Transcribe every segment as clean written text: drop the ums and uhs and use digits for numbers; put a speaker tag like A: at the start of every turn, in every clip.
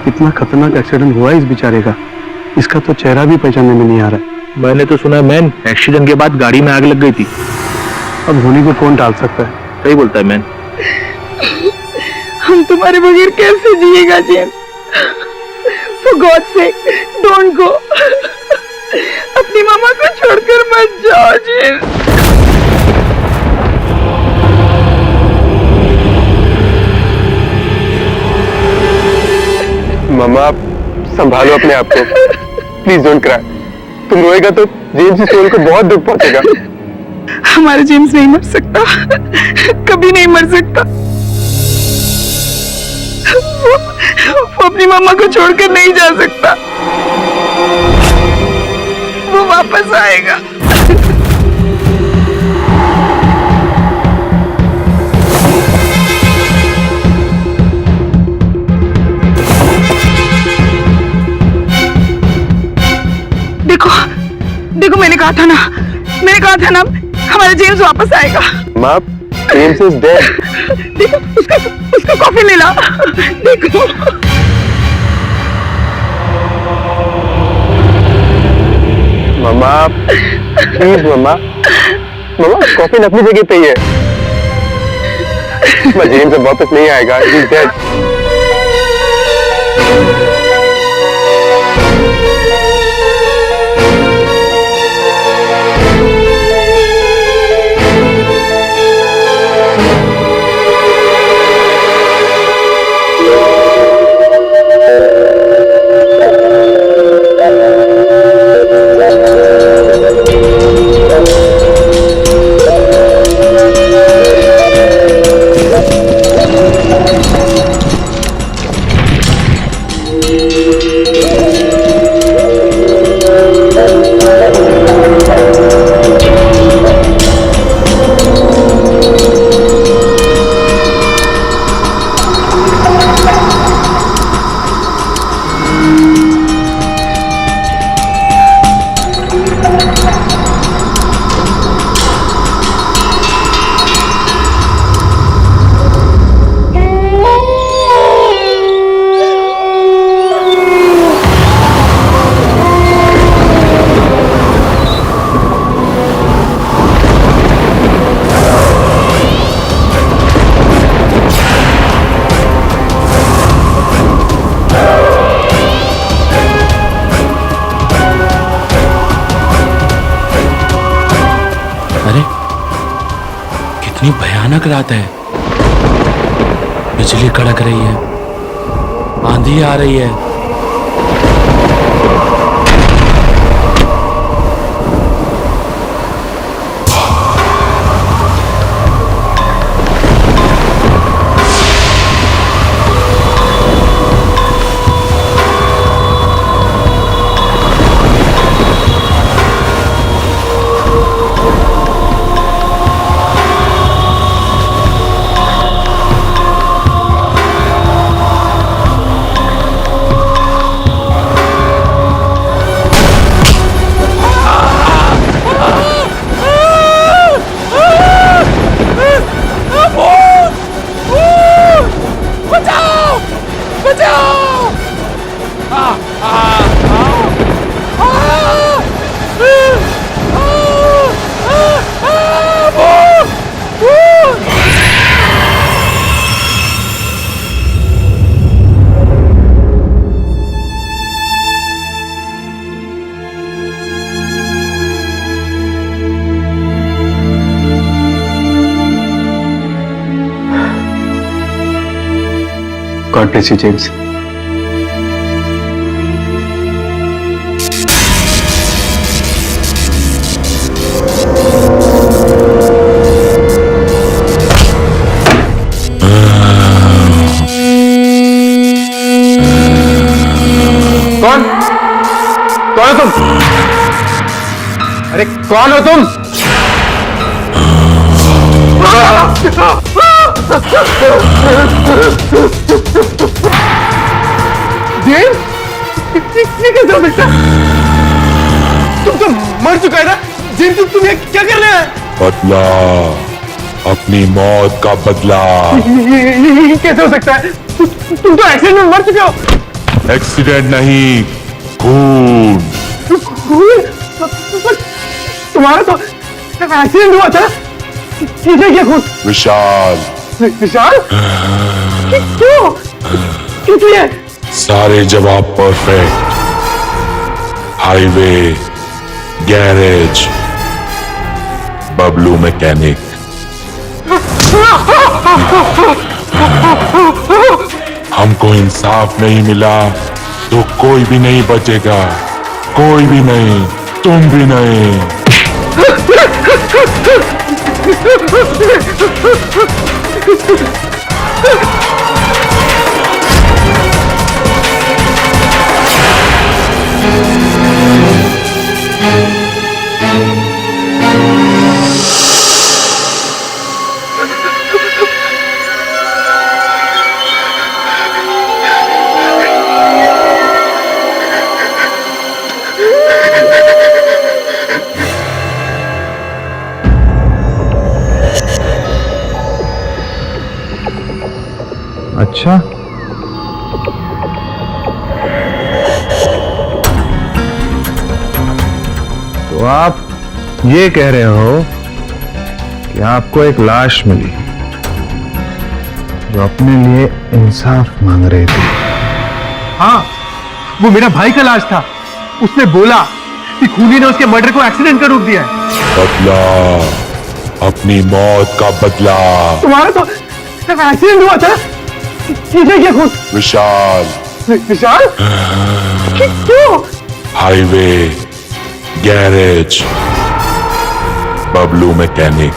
A: कितना खतरनाक एक्सीडेंट हुआ इस बेचारे का, इसका तो चेहरा भी पहचानने में नहीं आ रहा है।
B: मैंने तो सुना मैन, एक्सीडेंट के बाद गाड़ी में आग लग गई थी।
A: अब होने को कौन टाल सकता है?
B: सही बोलता है मैन।
C: हम तुम्हारे बगैर कैसे जिएगा James? For God's sake, don't go. अपनी मामा को छोड़कर मत जाओ जेम्स।
A: मामा, आप संभालो अपने आप को, प्लीज डोंट क्राई। तुम रोएगा तो जेम्स की सोल को बहुत दुख पहुंचेगा।
C: हमारा जेम्स नहीं मर सकता, कभी नहीं मर सकता। वो अपनी मामा को छोड़कर नहीं जा सकता, वो वापस आएगा। देखो देखो, मैंने कहा था ना हमारा जेम्स वापस आएगा।
A: माँ, जेम्स इज डेड।
C: देखो उसका कॉफी ले ला, देखो।
A: मामा प्लीज, मामा कॉफी अपनी जगह पे ही है। जेम्स अब वापस नहीं आएगा, ही इज डेड।
D: कितनी भयानक रात है। बिजली कड़क रही है, आंधी आ रही है।
A: God bless you, James. कौन हो तुम? अरे कौन हो तुम? जेम्स, ये कैसे हो सकता है? तुम तो मर चुका है ना जेम्स, तुम ये क्या कर रहे हैं?
E: बदला, अपनी मौत का बदला।
A: ये कैसे हो सकता है? तुम तो एक्सीडेंट में मर चुके हो।
E: एक्सीडेंट नहीं, खून।
A: तुम्हारा तो एक्सीडेंट हुआ था। किसे क्या खून?
E: विशाल,
A: विशाल? क्यों? किस लिए?
E: सारे जवाब perfect. Highway, garage, Bablu mechanic. हमको इंसाफ नहीं मिला तो कोई भी नहीं बचेगा, कोई भी नहीं, तुम भी नहीं।
B: अच्छा, तो आप ये कह रहे हो कि आपको एक लाश मिली जो अपने लिए इंसाफ मांग रही थी।
A: हाँ, वो मेरा भाई का लाश था। उसने बोला कि खूनी ने उसके मर्डर को एक्सीडेंट कर रोक दिया है।
E: बदला, अपनी मौत का बदला।
A: तुम्हारा तो एक्सीडेंट हुआ था। किसे क्या खून?
E: विशाल,
A: विशाल? क्यों?
E: Highway, garage, Bablu mechanic.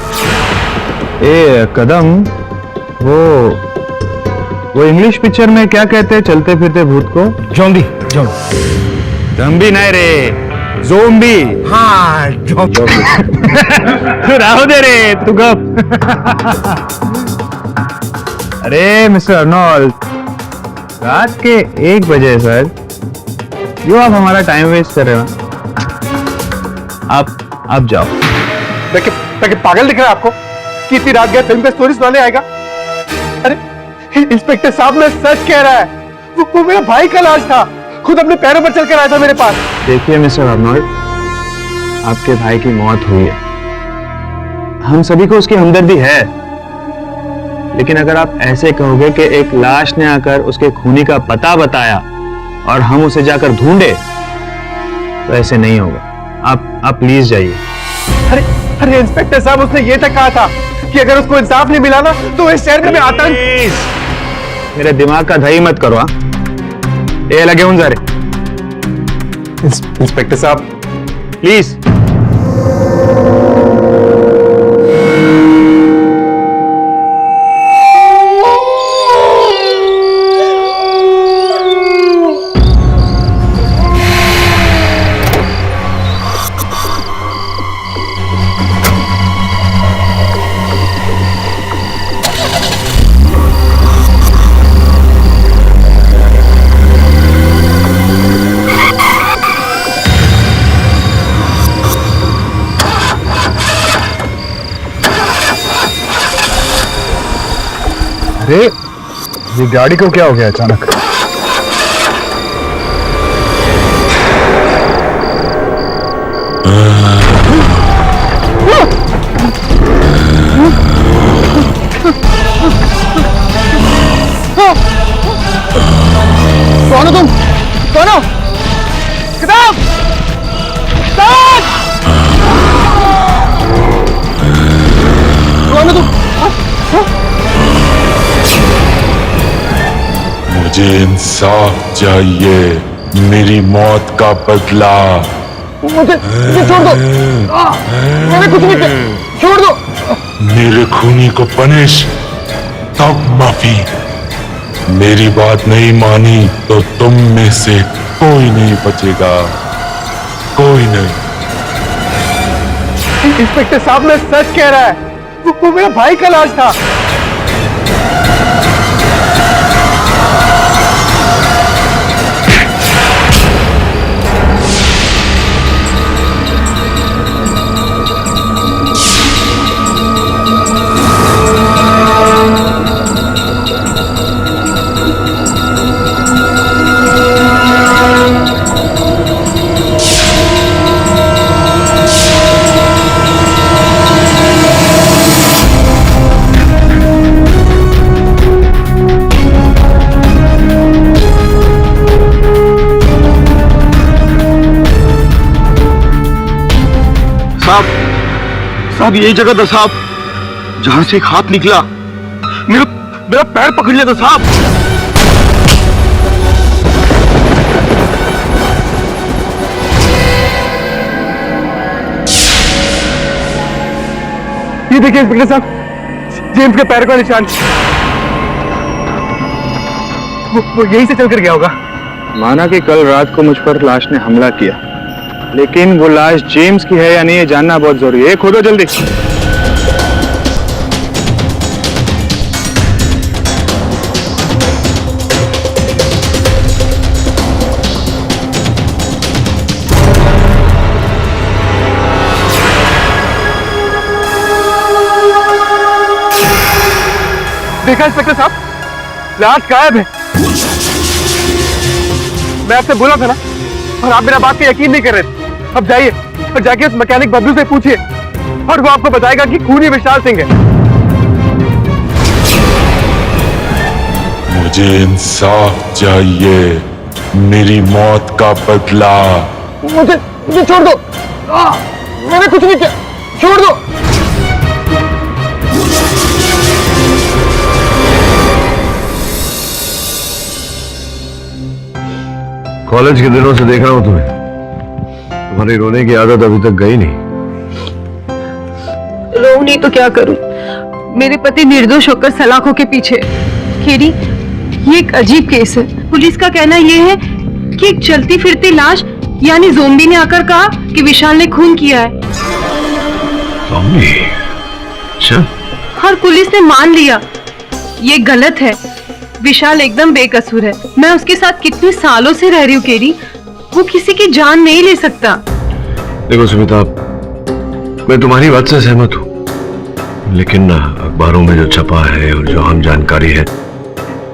B: ए कदम, वो इंग्लिश पिक्चर में क्या कहते हैं चलते फिरते भूत को?
A: जोम्बी।
B: जम्बी नहीं रे, जोम्बी।
A: हाँ,
B: तू राहो दे रे, तू गप। अरे मिस्टर अर्नोल्ड, रात के 1 बजे सर, क्यों आप हमारा टाइम वेस्ट कर रहे हो? आप जाओ।
A: मैं पागल दिख रहा है आपको कि इतनी रात गए फिल्म पे स्टोरी सुनाने आएगा? अरे इंस्पेक्टर साहब ने सच कह रहा है। वो मेरा भाई का लाश था। खुद अपने पैरों पर चलकर आया था मेरे पास।
B: देखिए मिस्टर अर्नोल्ड, आपके भाई की मौत हुई है, हम सभी को उसकी हमदर्दी है, लेकिन अगर आप ऐसे कहोगे कि एक लाश ने आकर उसके खूनी का पता बताया और हम उसे जाकर ढूंढे, तो ऐसे नहीं होगा। आप प्लीज जाइए।
A: अरे इंस्पेक्टर साहब, उसने ये तक कहा था कि अगर उसको इंसाफ नहीं मिला ना तो इस शहर में आतंक।
B: मेरे दिमाग का दही मत करो। ये लगे हूं सारे।
A: इंस्पेक्टर साहब
B: प्लीज।
F: अरे ये गाड़ी को क्या हो गया अचानक?
A: कौन हो तुम? कौन हो? किताब! किताब! कौन हो तुम?
E: मुझे इंसाफ चाहिए, मेरी मौत का बदला।
A: मुझे छोड़ दो। मैंने कुछ नहीं किया, छोड़ दो।
E: मेरे खूनी को पनिश, तब माफी। मेरी बात नहीं मानी तो तुम में से कोई नहीं बचेगा, कोई नहीं।
A: इंस्पेक्टर साहब ने सच कह रहा है। वो मेरा भाई का लाश था। साहब यही जगह था साहब जहां से एक हाथ निकला, मेरा मेरा पैर पकड़ लिया था साहब। ये देखिए इंस्पेक्टर साहब, जेम्स के पैर का निशान। वो यहीं से चलकर गया होगा।
B: माना कि कल रात को मुझ पर लाश ने हमला किया, लेकिन वो लाश जेम्स की है या नहीं ये जानना बहुत जरूरी है। खोदो जल्दी।
A: देखा इंस्पेक्टर साहब, लाश गायब है। मैं आपसे बोला था ना, और आप मेरा बात पे यकीन नहीं कर रहे थे। अब जाइए और जाके उस मैकेनिक बबलू से पूछिए और वो आपको बताएगा कि खूनी विशाल सिंह है।
E: मुझे इंसाफ चाहिए, मेरी मौत का बदला।
A: मुझे छोड़ दो। मैंने कुछ नहीं किया, छोड़ दो।
F: कॉलेज के दिनों से देख रहा हूं तुम्हें, तुम्हारी रोने की आदत अभी तक गई नहीं।
C: रो नहीं तो क्या करूं, मेरे पति निर्दोष होकर सलाखों के पीछे। केडी, ये एक अजीब केस है। पुलिस का कहना यह है कि एक चलती फिरती लाश यानी ज़ोंबी ने आकर कहा कि विशाल ने खून किया है।
F: ज़ोंबी? अच्छा।
C: और पुलिस ने मान लिया। ये गलत है, विशाल एकदम बेकसूर है। मैं उसके साथ कितने सालों से रह रही हूँ केडी, वो किसी की जान नहीं ले सकता।
F: देखो सुमिता, मैं तुम्हारी बात से सहमत हूँ, लेकिन अखबारों में जो छपा है और जो हम जानकारी है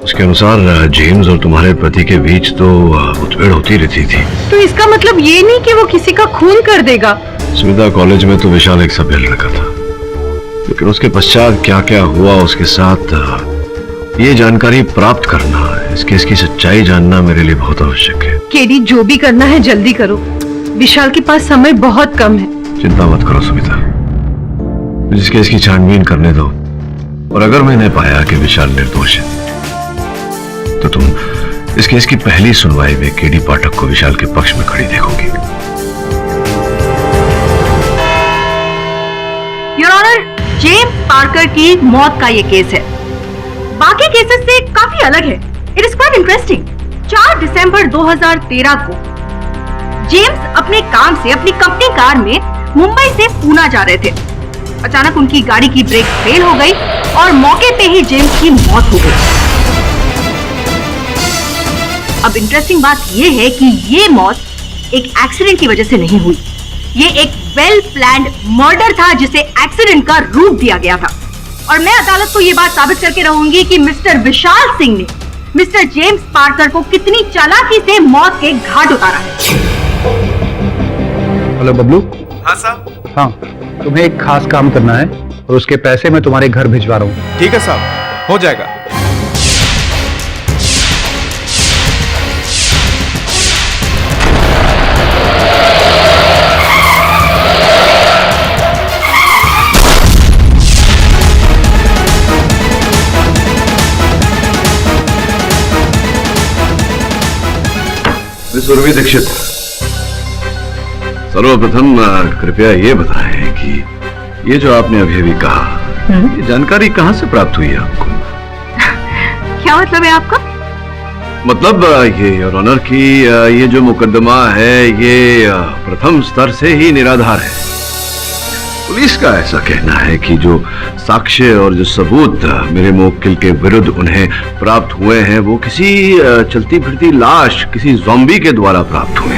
F: उसके अनुसार जेम्स और तुम्हारे पति के बीच तो मुठभेड़ होती रहती थी।
C: तो इसका मतलब ये नहीं कि वो किसी का खून कर देगा।
F: सुमिता, कॉलेज में तो विशाल एक सभ्य लड़का था, लेकिन उसके पश्चात क्या क्या हुआ उसके साथ, ये जानकारी प्राप्त करना, इस केस की सच्चाई जानना मेरे लिए बहुत आवश्यक है।
C: केडी, जो भी करना है जल्दी करो, विशाल के पास समय बहुत कम है।
F: चिंता मत करो सुमिता, इस केस की छानबीन करने दो, और अगर मैंने पाया कि विशाल निर्दोष है तो तुम इस केस की पहली सुनवाई में केडी पाठक को विशाल के पक्ष में खड़ी देखोगी।
G: योर ऑनर, जेम्स पार्कर की मौत का ये केस है, बाकी केसेस से काफी अलग है। It is quite interesting. 4 दिसंबर 2013 को जेम्स अपने काम से अपनी कंपनी कार में मुंबई से पूना जा रहे थे। अचानक उनकी गाड़ी की ब्रेक फेल हो गई और मौके पे ही जेम्स की मौत हो गई। अब इंटरेस्टिंग बात यह है कि ये मौत एक एक्सीडेंट की वजह से नहीं हुई। ये एक वेल प्लान्ड मर्डर था जिसे एक्सीडेंट का रूप दिया गया था। और मैं अदालत को ये बात साबित करके रहूंगी कि मिस्टर विशाल सिंह ने मिस्टर जेम्स पार्कर को कितनी चालाकी से मौत के घाट उतारा है।
A: हेलो बबलू।
H: हाँ साहब।
A: हाँ, तुम्हें एक खास काम करना है और उसके पैसे मैं तुम्हारे घर भिजवा रहा हूँ।
H: ठीक है साहब, हो जाएगा।
F: सुरभि दीक्षित, सर्वप्रथम कृपया ये बताएं कि ये जो आपने अभी अभी कहा, ये जानकारी कहां से प्राप्त हुई है आपको?
G: क्या मतलब है आपका?
F: मतलब ये योर ऑनर की ये जो मुकदमा है ये प्रथम स्तर से ही निराधार है। पुलिस का ऐसा कहना है कि जो साक्ष्य और जो सबूत मेरे मुवक्किल के विरुद्ध उन्हें प्राप्त हुए हैं वो किसी चलती फिरती लाश, किसी ज़ॉम्बी के द्वारा प्राप्त हुए।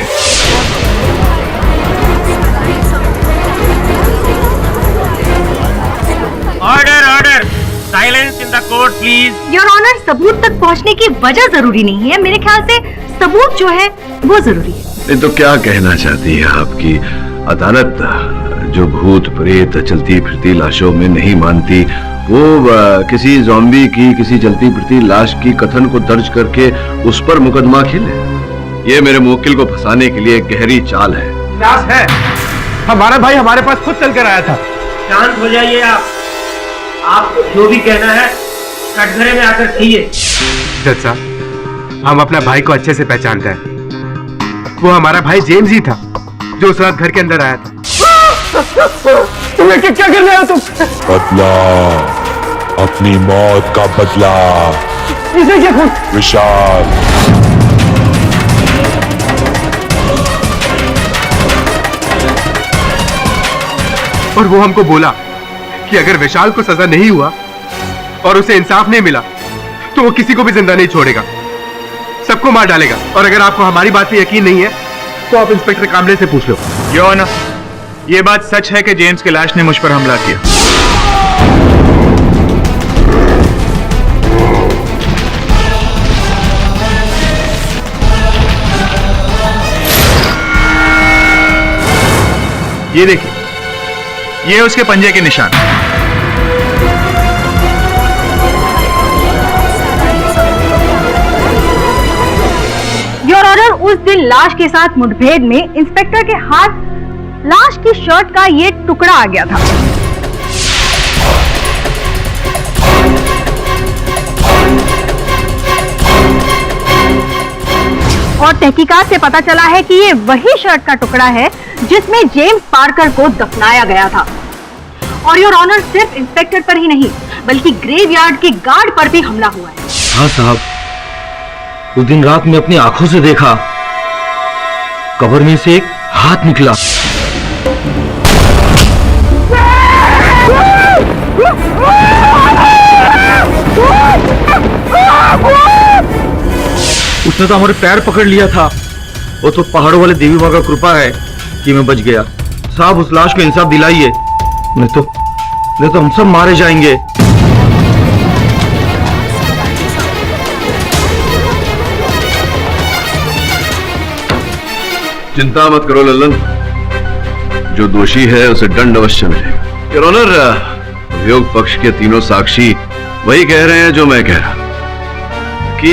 I: Order order, silence in the court please.
G: Your honour, सबूत तक पहुंचने की वजह जरूरी नहीं है, मेरे ख्याल से सबूत जो है वो जरूरी है।
F: नहीं तो क्या कहना चाहती है आपकी अदालत? जो भूत प्रेत चलती फिरती लाशों में नहीं मानती, वो किसी ज़ॉम्बी की, किसी चलती फिरती लाश की कथन को दर्ज करके उस पर मुकदमा खेले। ये मेरे मुवक्किल को फंसाने के लिए एक गहरी चाल है।
A: लाश है, हमारा भाई हमारे पास खुद चल कर आया था।
I: शांत हो जाइए आपको जो भी कहना है कटघरे में आकर कहिए।
A: जज साहब, हम अपना भाई को अच्छे से पहचानते हैं। वो हमारा भाई जेम्स ही था जो उस रात घर के अंदर आया था। तुम्हें क्या कर रहे हो तुम?
E: बदला, अपनी मौत का बदला।
A: इसे क्या खून?
E: विशाल,
A: और वो हमको बोला कि अगर विशाल को सजा नहीं हुआ और उसे इंसाफ नहीं मिला तो वो किसी को भी जिंदा नहीं छोड़ेगा, सबको मार डालेगा। और अगर आपको हमारी बात पे यकीन नहीं है तो आप इंस्पेक्टर कामले से पूछ लो।
B: योर ऑनर, ये बात सच है कि जेम्स की लाश ने मुझ पर हमला किया। ये देखिए, ये उसके पंजे के निशान।
G: योर ऑनर, उस दिन लाश के साथ मुठभेड़ में इंस्पेक्टर के हाथ लाश की शर्ट का ये टुकड़ा आ गया था। और तहकीकात से पता चला है कि ये वही शर्ट का टुकड़ा है जिसमें जेम्स पार्कर को दफनाया गया था। और योर ऑनर, सिर्फ इंस्पेक्टर पर ही नहीं बल्कि ग्रेवयार्ड के गार्ड पर भी हमला हुआ है।
J: हाँ साहब, उस दिन रात में अपनी आंखों से देखा, कब्र में से एक हाथ निकला। उसने तो हमारे पैर पकड़ लिया था। वो तो पहाड़ों वाले देवी माँ का कृपा है कि मैं बच गया। साहब, उस लाश को इंसाफ दिलाइए, नहीं तो हम सब मारे जाएंगे।
F: चिंता मत करो लल्लन, जो दोषी है उसे दंड अवश्य मिलेगा। योर ऑनर, अभियोग पक्ष के तीनों साक्षी वही कह रहे हैं जो मैं कह रहा कि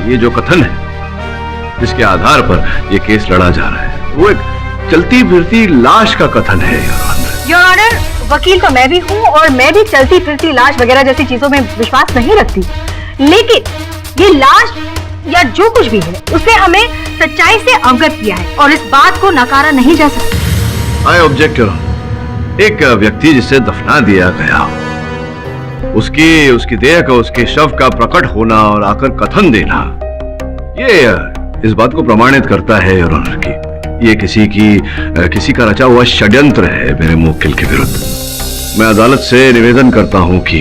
F: ये जो कथन है जिसके आधार पर ये केस लड़ा जा रहा है वो एक चलती फिरती लाश का कथन है।
G: योर ऑनर, वकील तो मैं भी हूँ और मैं भी चलती फिरती लाश वगैरह जैसी चीजों में विश्वास नहीं रखती, लेकिन ये लाश या जो कुछ भी है उसने हमें सच्चाई से अवगत किया है और इस बात को नकारा नहीं जा सकता।
F: I object your honour. एक व्यक्ति जिसे दफना दिया गया, उसकी देह का, उसके शव का प्रकट होना और आकर कथन देना, ये इस बात को प्रमाणित करता है योर ऑनर कि ये किसी का रचा हुआ षड्यंत्र है मेरे मुवक्किल के विरुद्ध। मैं अदालत से निवेदन करता हूं कि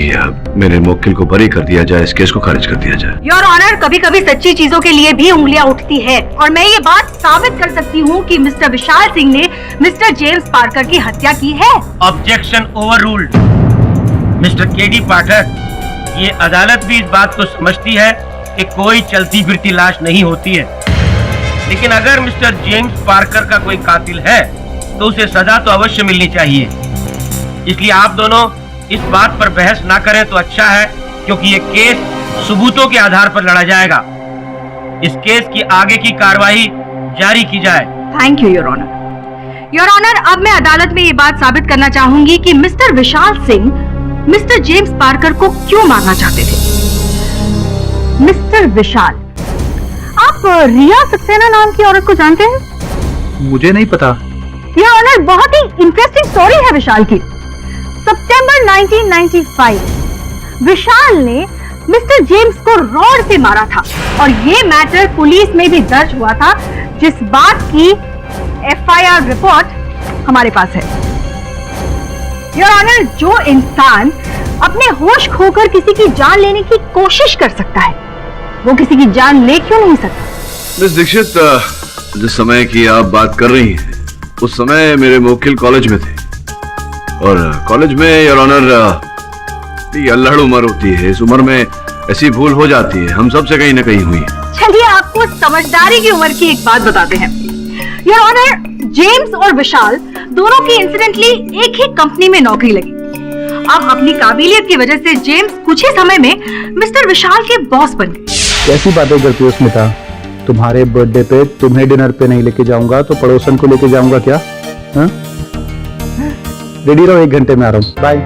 F: मेरे मुवक्किल को बरी कर दिया जाए, इस केस को खारिज कर दिया जाए।
G: योर ऑनर, कभी कभी सच्ची चीजों के लिए भी उंगलियां उठती है और मैं ये बात साबित कर सकती हूँ कि मिस्टर विशाल सिंह ने मिस्टर जेम्स पार्कर की हत्या की है।
I: Objection overruled. मिस्टर केडी पाठक, ये अदालत भी इस बात को समझती है कि कोई चलती फिरती लाश नहीं होती है, लेकिन अगर मिस्टर जेम्स पार्कर का कोई कातिल है तो उसे सजा तो अवश्य मिलनी चाहिए। इसलिए आप दोनों इस बात पर बहस ना करें तो अच्छा है, क्योंकि ये केस सबूतों के आधार पर लड़ा जाएगा। इस केस की आगे की कार्रवाई जारी की जाए।
G: Thank you your honour. Your honour, अब मैं अदालत में ये बात साबित करना चाहूंगी कि mister Vishal Singh mister James Parker को क्यों मारना चाहते थे। मिस्टर विशाल, आप रिया सक्सेना नाम की औरत को जानते हैं?
B: मुझे नहीं पता।
G: योर ऑनर, बहुत ही इंटरेस्टिंग स्टोरी है विशाल की। सितंबर 1995 विशाल ने मिस्टर जेम्स को रॉड से मारा था और ये मैटर पुलिस में भी दर्ज हुआ था, जिस बात की एफआईआर रिपोर्ट हमारे पास है। योर ऑनर, जो इंसान अपने होश खोकर किसी की जान लेने की कोशिश कर सकता है, वो किसी की जान ले क्यों नहीं सकता?
F: मिस दीक्षित, जिस समय की आप बात कर रही हैं उस समय मेरे मुवक्किल कॉलेज में थे और कॉलेज में योर ऑनर ये अल्हड़ उम्र होती है। इस उम्र में ऐसी भूल हो जाती है, हम सब से कहीं ना कहीं हुई है।
G: चलिए आपको समझदारी की उम्र की एक बात बताते हैं। योर ऑनर, जेम्स और विशाल दोनों की इंसिडेंटली एक ही कंपनी में नौकरी लगी। अब अपनी काबिलियत की वजह से जेम्स कुछ ही समय में मिस्टर विशाल के बॉस बन गए।
K: कैसी बातें करती हो स्मिता? तुम्हारे बर्थडे पे तुम्हें डिनर पे नहीं लेके जाऊंगा तो पड़ोसन को लेके जाऊंगा क्या? रेडी रहो, 1 घंटे में आ रहा हूँ। बाय।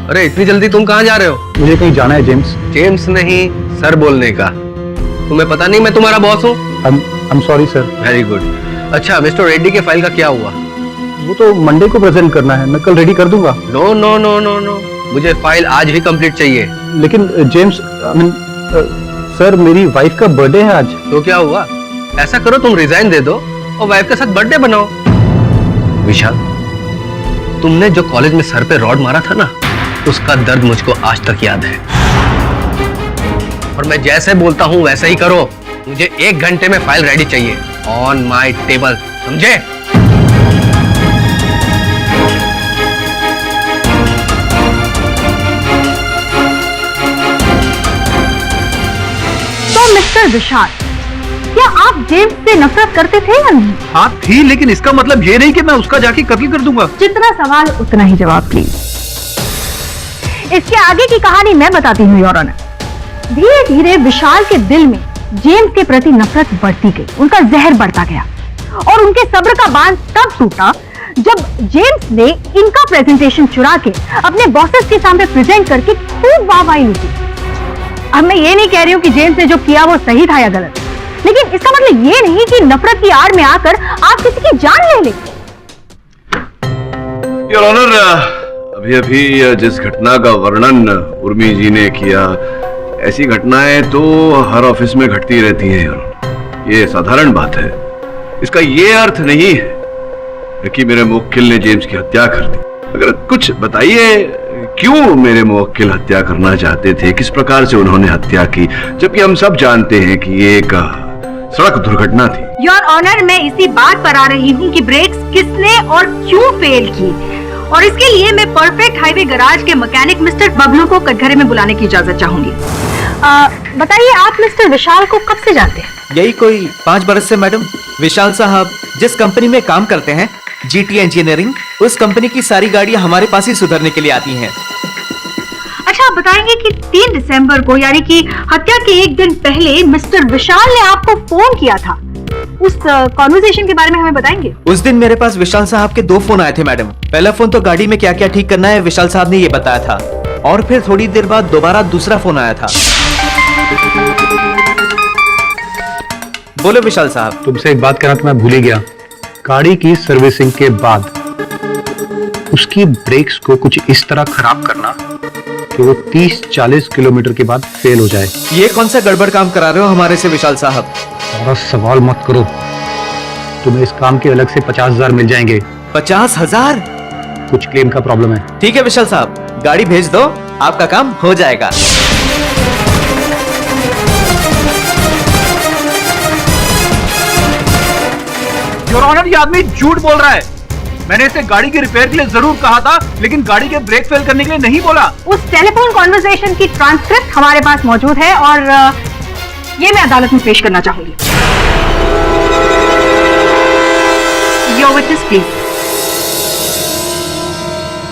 F: अरे इतनी जल्दी तुम कहाँ जा रहे हो?
K: मुझे कहीं जाना है जेम्स।
F: जेम्स नहीं, सर बोलने का। तुम्हें पता नहीं मैं तुम्हारा बॉस हूँ?
K: I'm sorry sir.
F: Very good. अच्छा, मिस्टर रेड्डी के फाइल का क्या हुआ?
K: वो तो मंडे को प्रेजेंट करना है, मैं कल रेडी कर दूंगा।
F: No no no no no, मुझे फाइल आज ही कंप्लीट चाहिए।
K: लेकिन जेम्स, सर मेरी वाइफ का बर्थडे है आज।
F: तो क्या हुआ? ऐसा करो, तुम रिजाइन दे दो और वाइफ के साथ बर्थडे बनाओ। विशाल, तुमने जो कॉलेज में सर पे रॉड मारा था ना, उसका दर्द मुझको आज तक याद है। और मैं जैसे बोलता हूं वैसे ही करो। मुझे 1 घंटे में फाइल रेडी चाहिए, ऑन माय टेबल, समझे?
G: तो मिस्टर विशाल, क्या आप जेम्स से नफरत करते थे या नहीं?
J: हाँ थी, लेकिन इसका मतलब ये नहीं कि मैं उसका जाके कत्ल कर दूंगा।
G: जितना सवाल उतना ही जवाब प्लीज। इसके आगे की कहानी मैं बताती हूँ योर ऑनर। धीरे धीरे विशाल के दिल में जेम्स के प्रति नफरत बढ़ती गई, उनका जहर बढ़ता गया और उनके सब्र का बांध तब टूटा जब जेम्स ने इनका प्रेजेंटेशन चुरा के अपने बॉसेस के सामने प्रेजेंट करके खूब वाहवाही लूटी। अब मैं ये नहीं कह रही हूँ कि जेम्स ने जो किया वो सही था या गलत, लेकिन इसका मतलब ये नहीं कि नफरत की आड़ में आकर आप किसी की जान ले लें।
F: योर ऑनर, अभी अभी जिस घटना का वर्णन उर्मी जी ने किया, ऐसी घटनाएं तो हर ऑफिस में घटती रहती हैं। ये साधारण बात है। इसका ये अर्थ नहीं है कि मेरे मुवक्किल ने जेम्स की हत्या कर दी। अगर कुछ बताइए, क्यों मेरे मुवक्किल हत्या करना चाहते थे? किस प्रकार से उन्होंने हत्या की, जबकि हम सब जानते हैं कि ये एक सड़क दुर्घटना थी।
G: योर ऑनर, मैं इसी बात पर आ रही हूँ कि ब्रेक्स किसने और क्यों फेल की, और इसके लिए मैं परफेक्ट हाईवे गैराज के मैकेनिक मिस्टर बबलू को कटघरे में बुलाने की इजाजत चाहूंगी। बताइए, आप मिस्टर विशाल को कब से जानते हैं?
L: यही कोई 5 बरस से मैडम। विशाल साहब जिस कंपनी में काम करते हैं, जीटी इंजीनियरिंग, उस कंपनी की सारी गाड़ियां हमारे पास ही सुधरने के लिए आती हैं।
G: अच्छा, आप बताएंगे कि 3 दिसंबर को, यानी कि हत्या के 1 दिन पहले, मिस्टर विशाल ने आपको फोन किया था, उस कॉन्वर्सेशन के बारे में हमें बताएंगे?
L: उस दिन मेरे पास विशाल साहब के 2 फोन आए थे मैडम। पहला फोन तो गाड़ी में क्या क्या ठीक करना है विशाल साहब ने ये बताया था, और फिर थोड़ी देर बाद दोबारा दूसरा फोन आया था। बोलो विशाल साहब।
K: तुमसे एक बात कहना तो मैं भूल ही गया। गाड़ी की सर्विसिंग के बाद उसकी ब्रेक्स को कुछ इस तरह खराब करना कि वो 30-40 किलोमीटर के बाद फेल हो जाए।
L: ये कौन सा गड़बड़ काम करा रहे हो हमारे से विशाल साहब?
K: और सवाल मत करो, तुम्हें इस काम के अलग से 50,000 मिल जाएंगे।
L: 50,000?
K: कुछ क्लेम का प्रॉब्लम है।
L: ठीक है विशाल साहब, गाड़ी भेज दो, आपका काम हो जाएगा।
J: योर ऑनर, ये आदमी झूठ बोल रहा है। मैंने इसे गाड़ी की रिपेयर के लिए जरूर कहा था, लेकिन गाड़ी के ब्रेक फेल करने के लिए नहीं बोला।
G: उस टेलीफोन कॉन्वर्सेशन की ट्रांसक्रिप्ट हमारे पास मौजूद है और ये मैं अदालत में पेश करना चाहूंगी। Your witness please.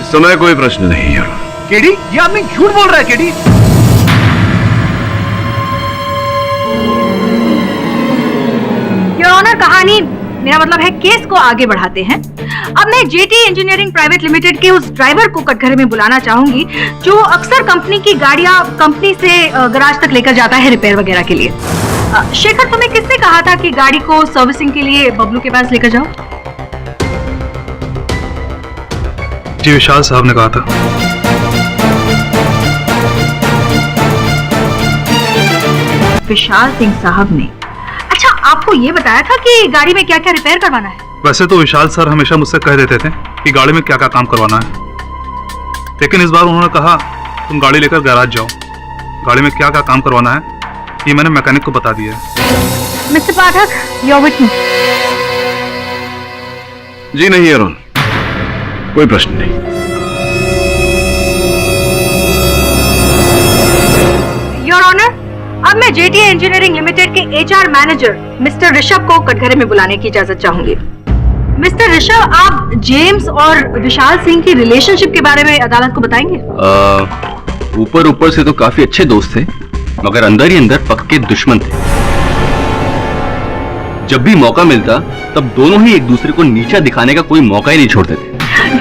F: इस समय कोई प्रश्न नहीं है।
J: केडी, ये आदमी झूठ बोल रहा है। केडी,
G: योर ऑनर, कहानी, मेरा मतलब है केस को आगे बढ़ाते हैं। अब मैं जेटी इंजीनियरिंग प्राइवेट लिमिटेड के उस ड्राइवर को कटघरे में बुलाना चाहूंगी जो अक्सर कंपनी की गाड़ियां कंपनी से गराज तक लेकर जाता है रिपेयर वगैरह के लिए। शेखर, तुम्हें किसने कहा था कि गाड़ी को सर्विसिंग के लिए बबलू के पास लेकर जाओ?
K: जी, विशाल साहब ने कहा था।
G: विशाल सिंह साहब ने? अच्छा, आपको ये बताया था कि गाड़ी में क्या क्या रिपेयर करवाना है?
K: वैसे तो विशाल सर हमेशा मुझसे कह देते थे कि गाड़ी में क्या क्या काम करवाना है, लेकिन इस बार उन्होंने कहा तुम गाड़ी लेकर गैराज जाओ, गाड़ी में क्या क्या काम करवाना है ये मैंने मैकेनिक को बता दिया है।
G: Mister Pathak, your witness.
F: जी नहीं अरुण, कोई प्रश्न नहीं।
G: योर ऑनर, अब मैं जेटी इंजीनियरिंग लिमिटेड के एचआर मैनेजर मिस्टर ऋषभ को कटघरे में बुलाने की इजाजत चाहूंगी। मिस्टर ऋषभ, आप जेम्स और विशाल सिंह की रिलेशनशिप के बारे में अदालत को बताएंगे?
F: ऊपर ऊपर से तो काफी अच्छे दोस्त थे, मगर अंदर ही अंदर पक्के दुश्मन थे। जब भी मौका मिलता तब दोनों ही एक दूसरे को नीचा दिखाने का कोई मौका ही नहीं छोड़ते थे।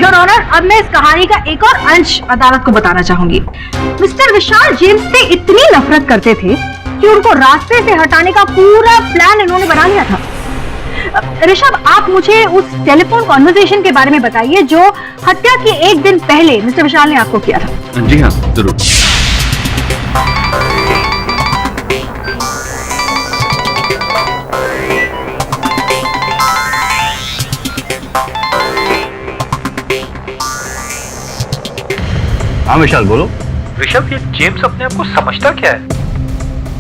G: योर ऑनर, अब मैं इस कहानी का एक और अंश अदालत को बताना चाहूंगी। मिस्टर विशाल जेम्स से इतनी नफरत करते थे कि उनको रास्ते से हटाने का पूरा प्लान इन्होंने बना लिया था। ऋषभ, आप मुझे उस टेलीफोन कॉन्वर्सेशन के बारे में बताइए जो हत्या के एक दिन पहले मिस्टर विशाल ने आपको किया था।
F: जी हाँ, जरूर।
B: हाँ विशाल बोलो।
H: ऋषभ, ये जेम्स अपने आप को समझता क्या है?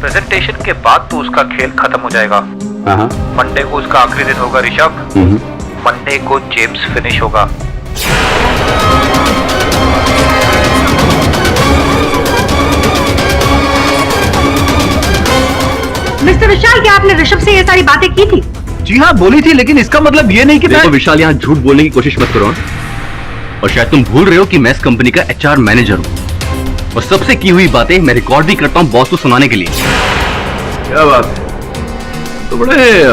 H: प्रेजेंटेशन के बाद तो उसका खेल खत्म हो जाएगा।
B: हाँ।
H: मंडे को उसका आखिरी दिन होगा ऋषभ। मंडे को जेम्स फिनिश होगा।
G: मिस्टर विशाल, क्या आपने ऋषभ से ये सारी बातें की थी?
J: जी हाँ बोली थी, लेकिन इसका मतलब ये नहीं कि
F: देखो विशाल, यहाँ झूठ बोलने की कोशिश मत करो। और शायद तुम भूल रहे हो कि मैं इस कंपनी का HR मैनेजर हूँ और सबसे की हुई बातें मैं रिकॉर्ड भी करता हूँ बॉस को सुनाने के लिए। क्या बात है, तो बड़े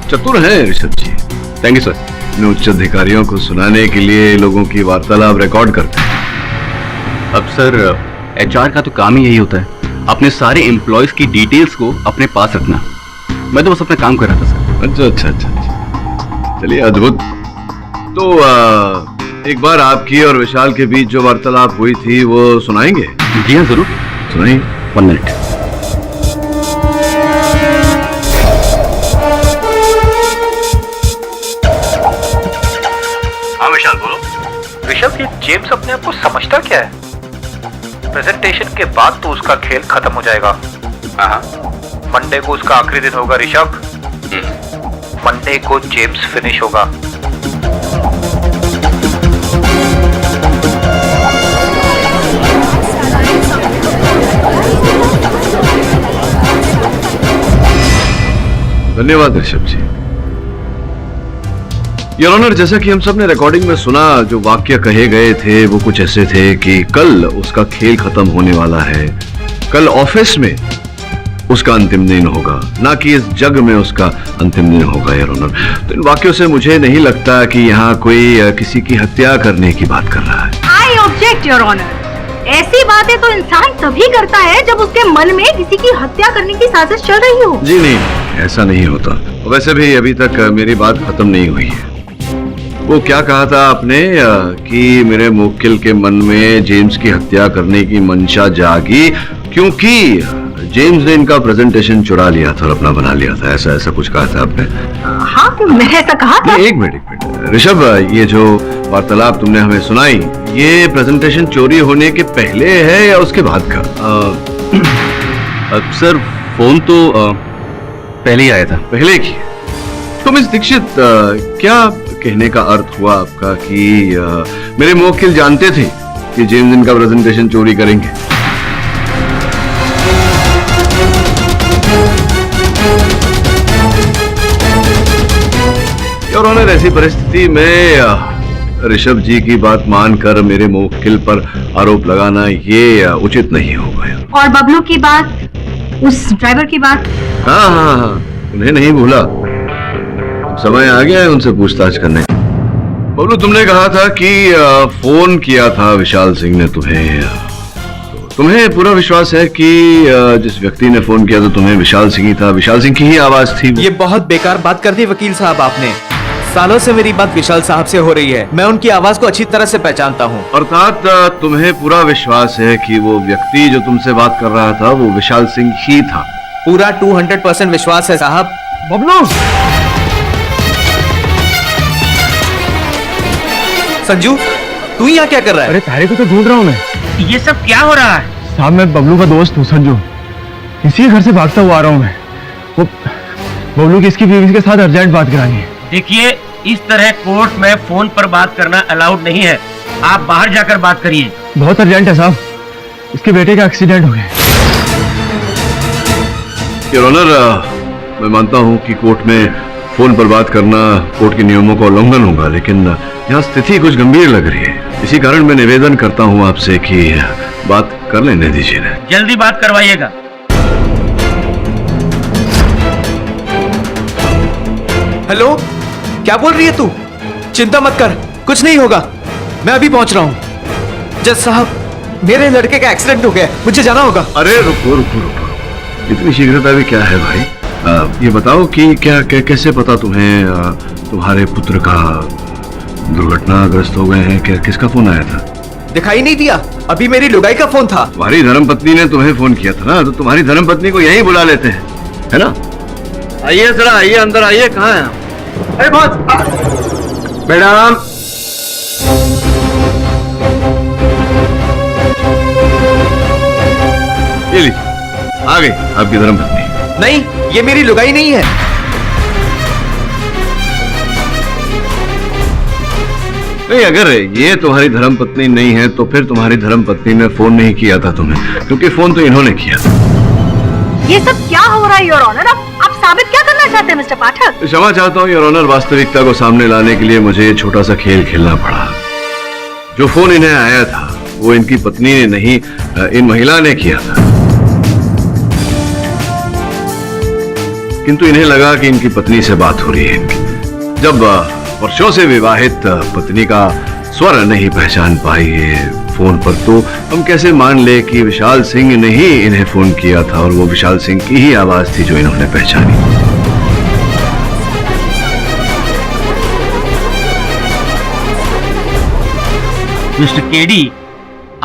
F: चतुर हैं Rishabh ji. Thank you sir. अपने उच्च अधिकारियों को सुनाने के लिए लोगों की वार्तालाप रिकॉर्ड करते हैं। अब सर, HR का तो काम ही यही होता है, अपने सारे एम्प्लॉयज की डिटेल्स को अपने पास रखना। मैं तो बस अपना काम कर रहा था सर। अच्छा, चलिए अद्भुत। तो एक बार आपकी और विशाल के बीच जो वार्तालाप हुई थी वो सुनाएंगे? जी हाँ जरूर, सुनाइए। 1 मिनट।
B: हाँ विशाल बोलो।
H: ऋषभ, ये जेम्स अपने आप को समझता क्या है? प्रेजेंटेशन के बाद तो उसका खेल खत्म हो जाएगा।
B: हाँ।
H: मंडे को उसका आखिरी दिन होगा ऋषभ। मंडे को जेम्स फिनिश होगा।
F: धन्यवाद ऋषभ जी। योर ऑनर, जैसा कि हम सब ने रिकॉर्डिंग में सुना, जो वाक्य कहे गए थे वो कुछ ऐसे थे कि कल उसका खेल खत्म होने वाला है, कल ऑफिस में उसका अंतिम दिन होगा, ना कि इस जग में उसका अंतिम दिन होगा। योर ऑनर, तो इन वाक्यों से मुझे नहीं लगता कि यहाँ कोई किसी की हत्या करने की बात कर रहा है।
G: I object your honour. ऐसी बातें तो इंसान तभी करता है जब उसके मन में किसी की हत्या करने की साजिश चल रही हो।
F: जी नहीं, ऐसा नहीं होता। वैसे भी अभी तक मेरी बात खत्म नहीं हुई है। वो क्या कहा था आपने कि मेरे मुवक्किल के मन में जेम्स की हत्या करने की मंशा जागी क्योंकि जेम्स ने इनका प्रेजेंटेशन चुरा लिया था और अपना बना लिया था, ऐसा कुछ कहा था आपने?
G: हाँ, तो मैं ऐसा कहा था।
F: एक मिनट ऋषभ, ये जो वार्तालाप तुमने हमें सुनाई, ये प्रेजेंटेशन चोरी होने के पहले है या उसके बाद का? सर, फोन तो पहले ही आया था। पहले की? तो मिस दीक्षित, क्या कहने का अर्थ हुआ आपका कि मेरे मुवक्किल जानते थे कि जेम्स इनका प्रेजेंटेशन चोरी करेंगे? और ऑनर, ऐसी परिस्थिति में ऋषभ जी की बात मानकर मेरे मुवक्किल पर आरोप लगाना ये उचित नहीं होगा।
G: और बबलू की बात, उस ड्राइवर की बात?
F: हाँ, उन्हें नहीं भूला। समय आ गया है उनसे पूछताछ करने। बबलू, तुमने कहा था कि फोन किया था विशाल सिंह ने तुम्हें, तो तुम्हें पूरा विश्वास है कि जिस व्यक्ति ने फोन किया था तुम्हें विशाल सिंह ही था, विशाल सिंह की ही आवाज थी?
L: ये बहुत बेकार बात कर दी वकील साहब आपने। सालों से मेरी बात विशाल साहब से हो रही है, मैं उनकी आवाज को अच्छी तरह से पहचानता हूँ।
F: अर्थात तुम्हें पूरा विश्वास है कि वो व्यक्ति जो तुमसे बात कर रहा था वो विशाल सिंह ही था?
L: पूरा 200% विश्वास है साहब।
A: बबलू,
L: संजू, तू यहाँ क्या कर रहा है?
A: अरे तारे को तो ढूंढ रहा हूँ मैं।
I: ये सब क्या हो रहा है?
A: साहब, मैं बबलू का दोस्त हूँ संजू, इसी घर से भागता हुआ आ रहा हूँ मैं। वो बबलू की इसकी बीवी के साथ अर्जेंट बात करानी है।
I: देखिए, इस तरह कोर्ट में फोन पर बात करना अलाउड नहीं है, आप बाहर जाकर बात करिए।
A: बहुत अर्जेंट है साहब, इसके बेटे का एक्सीडेंट हो गया।
F: योर ऑनर, मैं मानता हूँ कि कोर्ट में फोन पर बात करना कोर्ट के नियमों का उल्लंघन होगा, लेकिन यहाँ स्थिति कुछ गंभीर लग रही है। इसी कारण मैं निवेदन करता हूँ आपसे कि बात कर लेने दीजिए ना।
I: जल्दी बात करवाइएगा।
L: क्या बोल रही है तू? चिंता मत कर, कुछ नहीं होगा। मैं अभी पहुंच रहा हूं। जज साहब, मेरे लड़के का एक्सीडेंट हो गया, मुझे जाना होगा।
F: अरे रुको रुको रुको, इतनी शीघ्रता भी क्या है भाई? ये बताओ कि कैसे पता तुम्हें तुम्हारे पुत्र का दुर्घटनाग्रस्त हो गए हैं? किसका फोन आया था?
L: दिखाई नहीं दिया, अभी मेरी लुगाई का फोन था।
F: तुम्हारी धर्मपत्नी ने तुम्हें फोन किया था ना, तो तुम्हारी धर्मपत्नी को यहीं बुला लेते हैं, है ना? आइए जरा, आइए अंदर आइए। कहाँ है? अरे बहुत मैडम, ये लीजिए, आ गई आपकी धर्मपत्नी।
L: नहीं, ये मेरी लुगाई नहीं है।
F: नहीं, अगर ये तुम्हारी धर्मपत्नी नहीं है तो फिर तुम्हारी धर्मपत्नी ने फोन नहीं किया था तुम्हें, क्योंकि फोन तो इन्होंने किया था।
G: ये सब क्या हो रहा है योर ऑनर? आप साबित क्या करना चाहते हैं मिस्टर पाठक?
F: क्षमा चाहता हूँ योर ऑनर, वास्तविकता को सामने लाने के लिए मुझे ये छोटा सा खेल खेलना पड़ा। जो फोन इन्हें आया था वो इनकी पत्नी ने नहीं, इन महिला ने किया था। किंतु इन्हें लगा कि इनकी पत्नी से बात हो रही है इनकी। जब वर्षों से विवाहित पत्नी का स्वर नहीं पहचान पाई है फोन पर, तो हम कैसे मान ले कि विशाल सिंह ने ही इन्हें फोन किया था और वो विशाल सिंह की ही आवाज थी जो इन्होंने पहचानी।
I: मिस्टर केडी,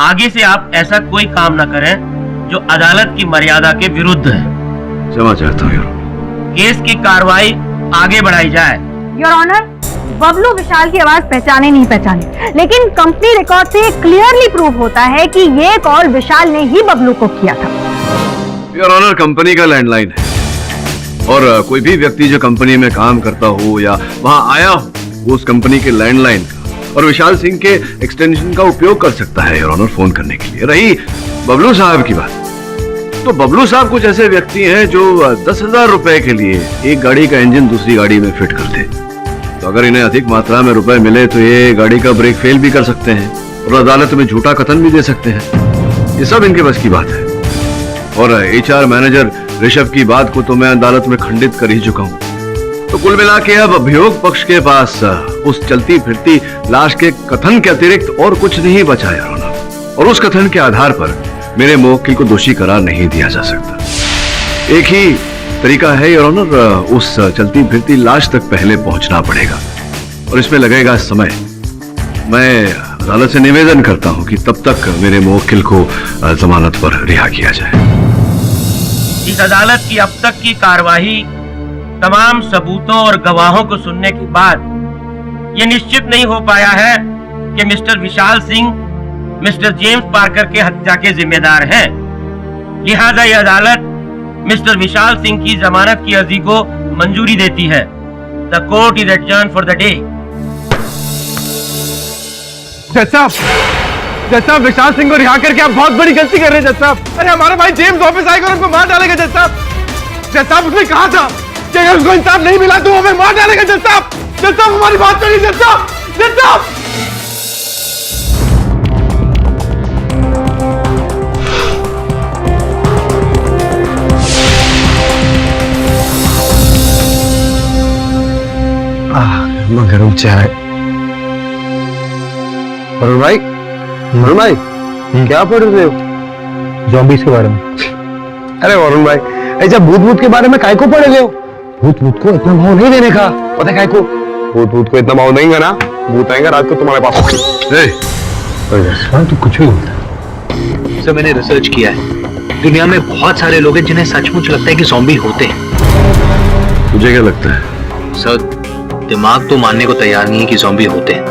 I: आगे से आप ऐसा कोई काम न करें जो अदालत की मर्यादा के विरुद्ध है।
F: क्षमा चाहता हूँ।
I: केस की कार्रवाई आगे बढ़ाई जाए।
G: योर ऑनर, बबलू विशाल की आवाज पहचाने नहीं पहचाने, लेकिन कंपनी रिकॉर्ड से क्लियरली प्रूव होता है कि ये कॉल विशाल ने ही बबलू को किया था।
F: योर ऑनर, कंपनी का लैंडलाइन है और कोई भी व्यक्ति जो कंपनी में काम करता हो या वहां आया हो, वो उस कंपनी के लैंडलाइन का और विशाल सिंह के एक्सटेंशन का उपयोग कर सकता है योर ऑनर फोन करने के लिए। रही बबलू साहब की बात, तो बबलू साहब कुछ ऐसे व्यक्ति हैं जो 10,000 रुपए के लिए एक गाड़ी का इंजन दूसरी गाड़ी में फिट करते। तो अगर इन्हें अधिक मात्रा में रुपए मिले तो ये गाड़ी का ब्रेक फेल भी कर सकते हैं और अदालत में झूठा कथन भी दे सकते हैं। ये सब इनके बस की बात है। और HR मैनेजर ऋषभ की बात को तो मैं अदालत में खंडित कर ही चुका हूँ। तो कुल मिला के अब अभियोग पक्ष के पास उस चलती फिरती लाश के कथन के अतिरिक्त और कुछ नहीं बचा है और उस कथन के आधार पर मेरे मुवक्किल को दोषी करार नहीं दिया जा सकता। एक ही तरीका है योर ऑनर, उस चलती फिरती लाश तक पहले पहुंचना पड़ेगा और इसमें लगेगा समय। मैं अदालत से निवेदन करता हूं कि तब तक मेरे मुवक्किल को जमानत पर रिहा किया जाए।
I: इस अदालत की अब तक की कार्यवाही तमाम सबूतों और गवाहों को सुनने के बाद यह निश्चित नहीं हो पाया है कि mister Vishal Singh mister James Parker के हत्या के जिम्मेदार हैं। लिहाजा यह अदालत मिस्टर विशाल सिंह की जमानत की अर्जी को मंजूरी देती है। The court is adjourn for the day.
A: जज साहब, विशाल सिंह को रिहा करके आप बहुत बड़ी गलती कर रहे हैं जज साहब। अरे हमारा भाई जेम्स ऑफिस आएगा और उनको मार डालेगा जज साहब। उसने कहा था कि अगर उसको इंसाफ नहीं मिला तो हमें मार डालेगा जज साहब। हमारी बात करिए जज साहब। गरम चाय। वरुण भाई, क्या पढ़ रहे हो? ज़ॉम्बीज़ के बारे में। अरे वरुण भाई, ऐसा भूत के बारे में काय को पढ़ रहे हो? भूत को इतना भाव नहीं देने का, पता है काय को? भूत को इतना भाव देंगे ना, भूत आएगा रात को तुम्हारे पास। तू कुछ भी बोलता।
H: सर, मैंने रिसर्च किया है, दुनिया में बहुत सारे लोग हैं जिन्हें सचमुच लगता है कि ज़ॉम्बी होते हैं।
F: तुझे क्या लगता है?
H: सर, दिमाग तो मानने को तैयार नहीं है कि ज़ॉम्बी होते हैं,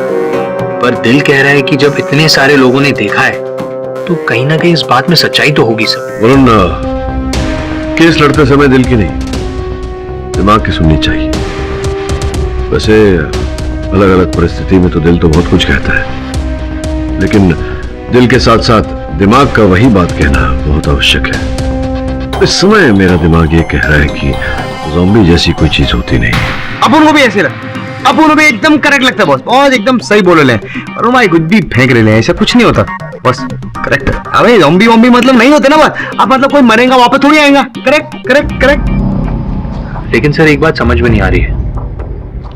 H: पर दिल कह रहा है कि जब इतने सारे लोगों ने देखा है तो कहीं ना कहीं इस बात में सच्चाई तो होगी सर।
F: वरुण, केस लड़ते समय दिल की नहीं, दिमाग की सुननी चाहिए। वैसे अलग अलग परिस्थिति में तो दिल तो बहुत कुछ कहता है, लेकिन दिल के साथ साथ दिमाग का वही बात कहना बहुत आवश्यक है। इस समय मेरा दिमाग ये कह रहा है कि ज़ॉम्बी जैसी कोई चीज होती नहीं।
J: अपन को भी ऐसे लगता, अपन को भी एकदम करेक्ट लगता है बॉस, बहुत एकदम सही बोले ले। और भाई कुछ भी फेंक रहे हैं, ऐसा कुछ नहीं होता बस, करेक्ट। अबे ज़ॉम्बी वॉम्बी मतलब नहीं होते ना बस, अब मतलब कोई मरेगा वापस थोड़ी आएगा। Correct correct correct.
H: लेकिन सर एक बात समझ में नहीं आ रही है,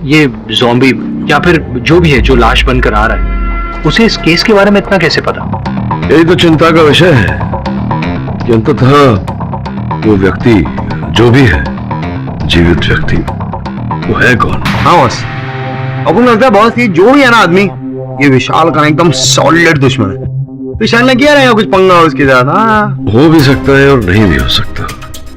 H: ये ज़ॉम्बी या फिर जो भी है जो लाश बनकर आ रहा है, उसे इस केस के बारे में इतना कैसे पता?
F: यही तो चिंता का विषय है कि अंततः वो व्यक्ति जो भी है, जीवित व्यक्ति, वो है कौन?
J: हाँ बॉस, अब लगता है बॉस ये जो भी है ना आदमी, ये विशाल का एकदम सॉलिड दुश्मन है। विशाल ने किया रहेगा कुछ पंगा उसके साथ। हाँ,
F: हो भी सकता है और नहीं भी हो सकता,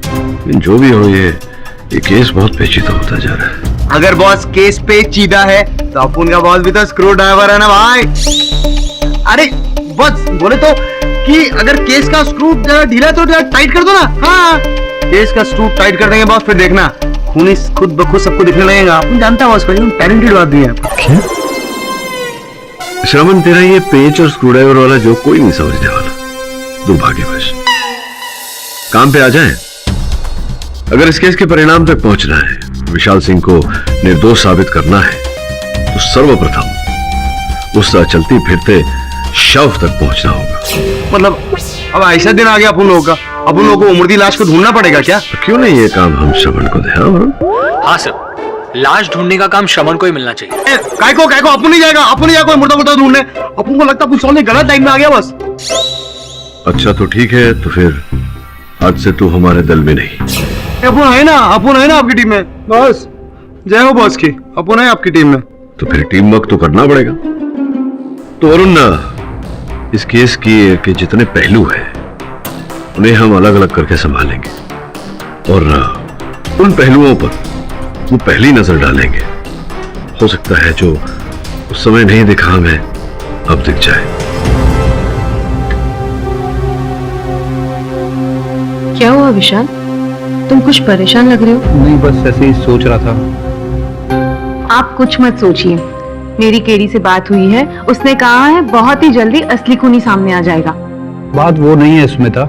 F: लेकिन जो भी हो, ये केस बहुत पेचीदा होता जा रहा है।
J: अगर बॉस केस पेचीदा है तो अपन का बॉस भी तो स्क्रू ड्राइवर है ना भाई। अरे बॉस बोले तो कि अगर केस का स्क्रू ढीला है तो टाइट कर दो ना। हाँ, केस का स्क्रू टाइट कर देंगे बॉस, फिर देखना खूनी खुद ब खुद सबको दिखने लगेगा। अपन जानता है बॉस को, टैलेंटेड आदमी है।
F: श्रवण, तेरा ये पेच और स्क्रू ड्राइवर वाला जो कोई नहीं समझने वाला। दुर्भाग्यवश काम पे आ जाए। अगर इस केस के परिणाम तक पहुंचना है, विशाल सिंह को निर्दोष साबित करना है, तो सर्वप्रथम उस चलती फिरते शव तक पहुंचना होगा।
J: मतलब अब ऐसा दिन आ गया अपन लोगों का, अपन लोगों को मुर्दी लाश को ढूंढना पड़ेगा क्या?
F: तो क्यों नहीं ये काम हम श्रवण को दे?
H: हाँ सर, लाश ढूंढने का काम श्रवण को ही मिलना चाहिए।
J: काय को अपन नहीं जाएगा, अपन नहीं जाएगा मुर्दा ढूंढने। अपन को लगता है पुलिस गलत टाइम में आ गया बस।
F: अच्छा तो ठीक है, तो फिर आज से तू हमारे दल में नहीं।
J: अपन है ना आपकी टीम में बॉस। जय हो बॉस की, अपन है आपकी टीम में।
F: तो फिर टीम वर्क तो करना पड़ेगा। तो अरुण, इस केस के जितने पहलू हैं उन्हें हम अलग अलग करके संभालेंगे और उन पहलुओं पर वो पहली नजर डालेंगे। हो सकता है जो उस समय नहीं दिखा हमें अब दिख जाए।
C: क्या हुआ विशाल, तुम कुछ परेशान लग रहे हो?
B: नहीं, बस ऐसे ही सोच रहा था।
C: आप कुछ मत सोचिए, मेरी केडी से बात हुई है, उसने कहा है बहुत ही जल्दी असली खूनी सामने आ जाएगा।
B: बात वो नहीं है स्मिता,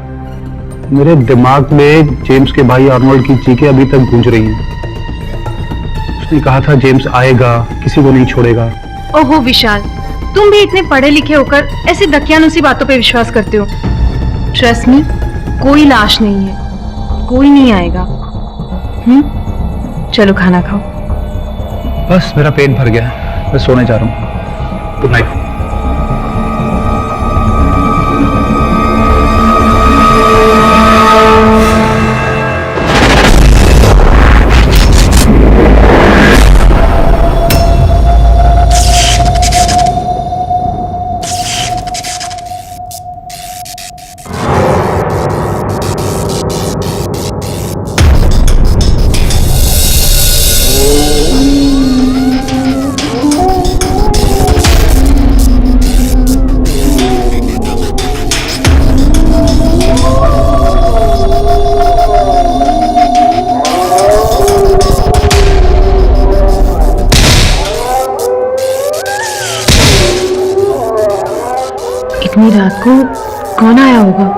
B: मेरे दिमाग में जेम्स के भाई आर्नोल्ड की चीखें अभी तक गूंज रही हैं। उसने कहा था जेम्स आएगा, किसी को नहीं छोड़ेगा।
C: ओहो विशाल, तुम भी इतने पढ़े लिखे होकर ऐसी दकियानुसी बातों पे विश्वास करते हो। ट्रस्ट मी, कोई लाश नहीं है, कोई नहीं आएगा। चलो खाना खाओ।
B: बस मेरा पेट भर गया है, मैं सोने जा रहा हूँ। Good night.
C: इतनी रात को कौन आया होगा?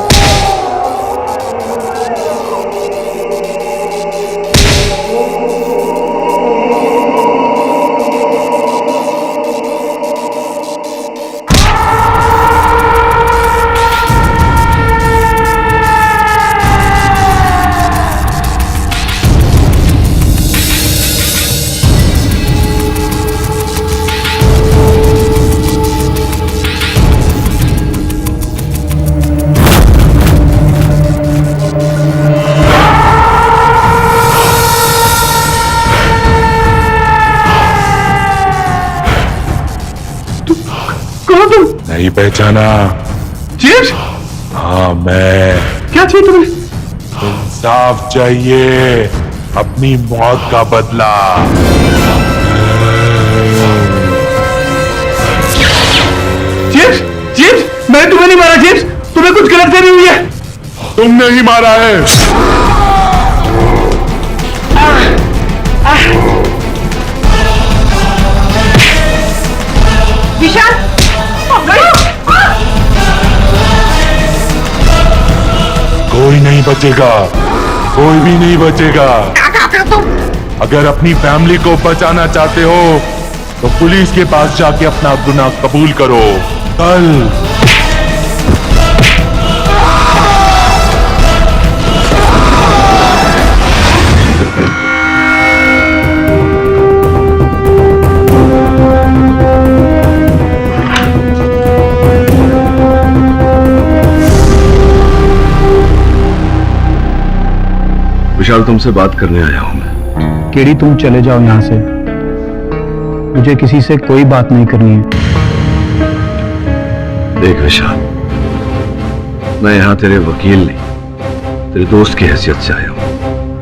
E: नहीं पहचाना?
A: जेम्स?
E: हाँ मैं।
A: क्या चाहिए तुम्हें?
E: इंसाफ चाहिए, अपनी मौत का बदला।
A: जेम्स, जेम्स, मैंने तुम्हें नहीं मारा जेम्स, तुम्हें कुछ गलतफहमी हुई है।
E: तुमने ही मारा है।
C: विशाल,
E: कोई नहीं बचेगा, कोई भी नहीं बचेगा। अगर अपनी फैमिली को बचाना चाहते हो तो पुलिस के पास जाके अपना गुनाह कबूल करो। कल
F: विशाल, तुमसे बात करने आया हूं मैं।
B: केडी, तुम चले जाओ यहाँ से। मुझे किसी से कोई बात नहीं करनी है।
F: देख विशाल, मैं यहाँ तेरे वकील नहीं, तेरे दोस्त की हैसियत से आया हूं।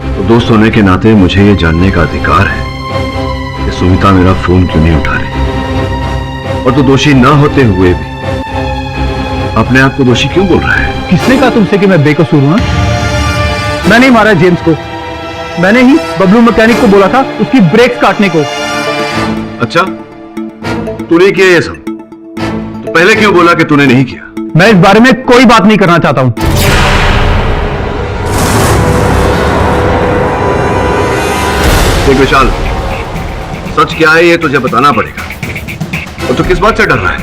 F: तो दोस्त होने के नाते मुझे ये जानने का अधिकार है कि सुमिता मेरा फोन क्यों नहीं उठा रही, और तो दोषी ना होते हुए भी अपने आप को दोषी क्यों बोल रहा है?
B: किसने कहा तुमसे कि मैं बेकसूर हूं? मैंने ही मारा जेम्स को। मैंने ही बबलू मैकेनिक को बोला था उसकी ब्रेक्स काटने को।
F: अच्छा, तूने किया ये सब, तो पहले क्यों बोला कि तूने नहीं किया?
B: मैं इस बारे में कोई बात नहीं करना चाहता हूं।
F: देख विशाल, सच क्या है ये तुझे बताना पड़ेगा। और तू किस बात से डर रहा है?